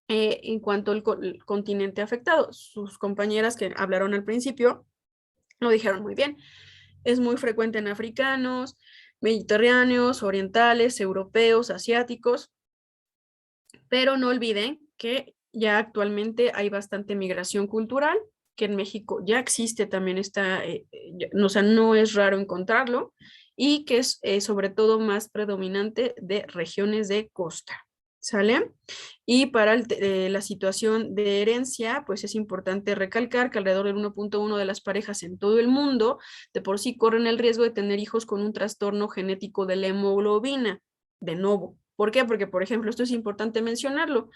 en cuanto al continente afectado. Sus compañeras que hablaron al principio lo dijeron muy bien. Es muy frecuente en africanos, mediterráneos, orientales, europeos, asiáticos, pero no olviden que ya actualmente hay bastante migración cultural, que en México ya existe también o sea, no es raro encontrarlo, y que es sobre todo más predominante de regiones de costa. ¿Sale? Y para la situación de herencia, pues es importante recalcar que alrededor del 1.1 de las parejas en todo el mundo de por sí corren el riesgo de tener hijos con un trastorno genético de la hemoglobina, de nuevo. ¿Por qué? Porque, por ejemplo, esto es importante mencionarlo.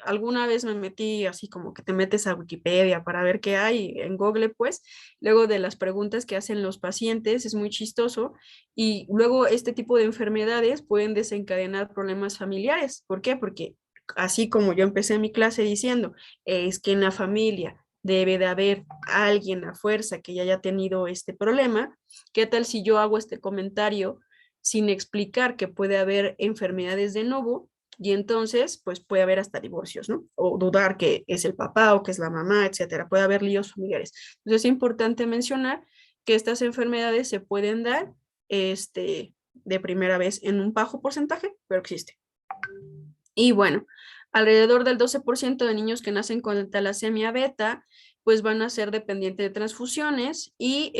Alguna vez me metí así como que te metes a Wikipedia para ver qué hay en Google, pues, luego de las preguntas que hacen los pacientes, es muy chistoso, y luego este tipo de enfermedades pueden desencadenar problemas familiares. ¿Por qué? Porque así como yo empecé mi clase diciendo, es que en la familia debe de haber alguien a fuerza que ya haya tenido este problema. ¿Qué tal si yo hago este comentario sin explicar que puede haber enfermedades de nuevo? Y entonces, pues puede haber hasta divorcios, ¿no? O dudar que es el papá o que es la mamá, etcétera. Puede haber líos familiares. Entonces es importante mencionar que estas enfermedades se pueden dar de primera vez en un bajo porcentaje, pero existe. Y bueno, alrededor del 12% de niños que nacen con talasemia beta, pues van a ser dependientes de transfusiones, y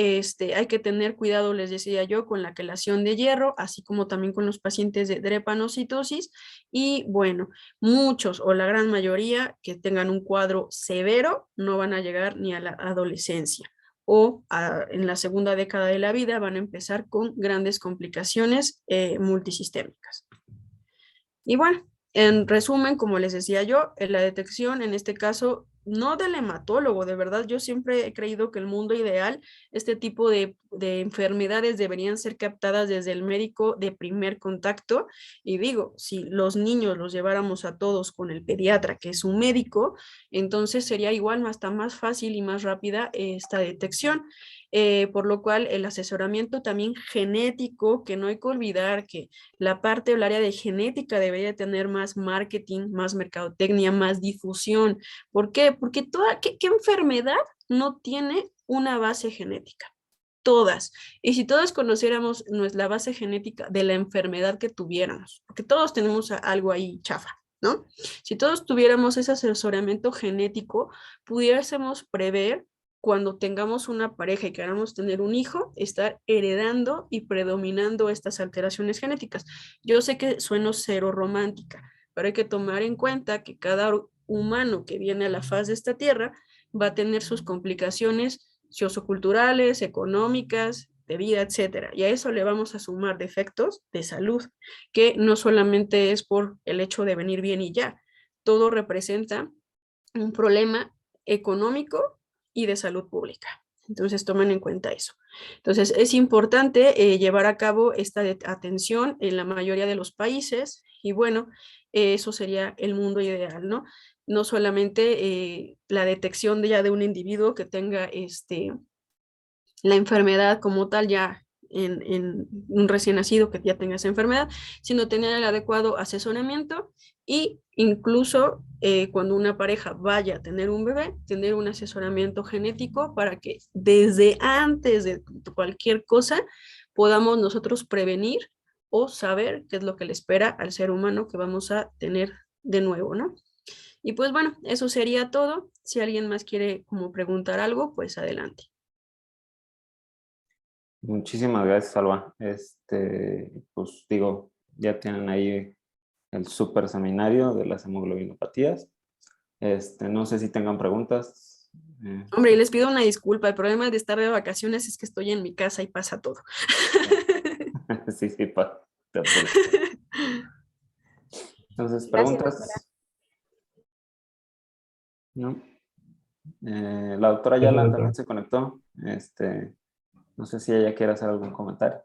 hay que tener cuidado, les decía yo, con la quelación de hierro, así como también con los pacientes de drepanocitosis. Y bueno, muchos o la gran mayoría que tengan un cuadro severo no van a llegar ni a la adolescencia, o en la segunda década de la vida van a empezar con grandes complicaciones multisistémicas. Y bueno, en resumen, como les decía yo, la detección en este caso no del hematólogo, de verdad, yo siempre he creído que el mundo ideal, este tipo de enfermedades deberían ser captadas desde el médico de primer contacto. Y digo, si los niños los lleváramos a todos con el pediatra, que es un médico, entonces sería igual hasta más fácil y más rápida esta detección. Por lo cual el asesoramiento también genético, que no hay que olvidar que la parte del área de genética debería tener más marketing, más mercadotecnia, más difusión. ¿Por qué? Porque ¿qué enfermedad no tiene una base genética? Todas. Y si todos conociéramos la base genética de la enfermedad que tuviéramos, porque todos tenemos algo ahí chafa, ¿no? Si todos tuviéramos ese asesoramiento genético, pudiésemos prever cuando tengamos una pareja y queramos tener un hijo, estar heredando y predominando estas alteraciones genéticas. Yo sé que sueno cero romántica, pero hay que tomar en cuenta que cada humano que viene a la faz de esta tierra va a tener sus complicaciones socioculturales, económicas, de vida, etcétera. Y a eso le vamos a sumar defectos de salud, que no solamente es por el hecho de venir bien y ya, todo representa un problema económico y de salud pública. Entonces, tomen en cuenta eso. Entonces, es importante llevar a cabo esta atención en la mayoría de los países y bueno, eso sería el mundo ideal, ¿no? No solamente la detección ya de un individuo que tenga la enfermedad como tal ya en un recién nacido que ya tenga esa enfermedad, sino tener el adecuado asesoramiento y incluso cuando una pareja vaya a tener un bebé, tener un asesoramiento genético para que desde antes de cualquier cosa podamos nosotros prevenir o saber qué es lo que le espera al ser humano que vamos a tener de nuevo, ¿no? Y pues bueno, eso sería todo. Si alguien más quiere como preguntar algo, pues adelante. Muchísimas gracias, Alba. Pues digo, ya tienen ahí el super seminario de las hemoglobinopatías. No sé si tengan preguntas. Hombre, y les pido una disculpa. El problema de estar de vacaciones es que estoy en mi casa y pasa todo. Sí, sí, te apures. Entonces, Gracias, doctora. preguntas. ¿No? La doctora Ayala también se conectó. No sé si ella quiere hacer algún comentario.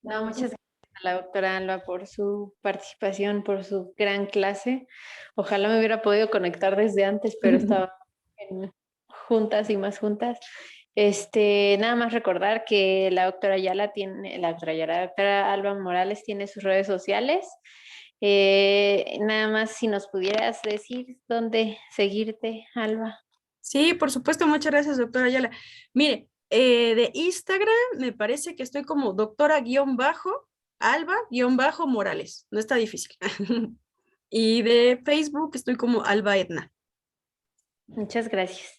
No, muchas gracias a la doctora Alba por su participación, por su gran clase. Ojalá me hubiera podido conectar desde antes, pero estaba en juntas y más juntas. Nada más recordar que la doctora Ayala la doctora Alba Morales tiene sus redes sociales. Nada más si nos pudieras decir dónde seguirte, Alba. Sí, por supuesto, muchas gracias, doctora Ayala. Mire, de Instagram me parece que estoy como doctora-Alba-Morales. No está difícil. Y de Facebook estoy como Alba Edna. Muchas gracias.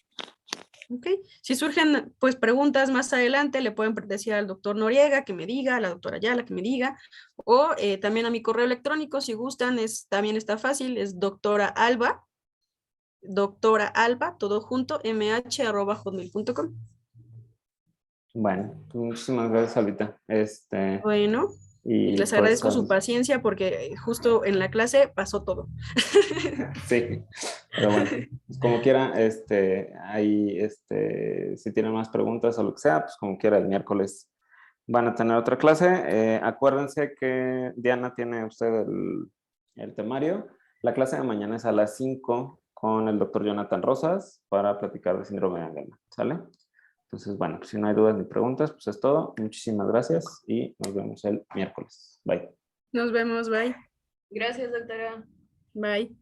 ¿Ok? Si surgen pues preguntas más adelante, le pueden decir al doctor Noriega que me diga, a la doctora Ayala que me diga, o también a mi correo electrónico, si gustan, también está fácil, es doctora Alba, todo junto, mh@hotmail.com. Bueno, pues muchísimas gracias, Alvita. Bueno, y Y les pues, agradezco su paciencia porque justo en la clase pasó todo. sí, pero bueno, pues como quiera, ahí, si tienen más preguntas o lo que sea, pues como quiera, el miércoles van a tener otra clase. Acuérdense que Diana tiene usted el temario. La clase de mañana es a las 5 con el doctor Jonathan Rosas para platicar de síndrome de Angelman, ¿sale? Entonces, bueno, pues si no hay dudas ni preguntas, pues es todo. Muchísimas gracias y nos vemos el miércoles. Bye. Nos vemos, bye. Gracias, doctora. Bye.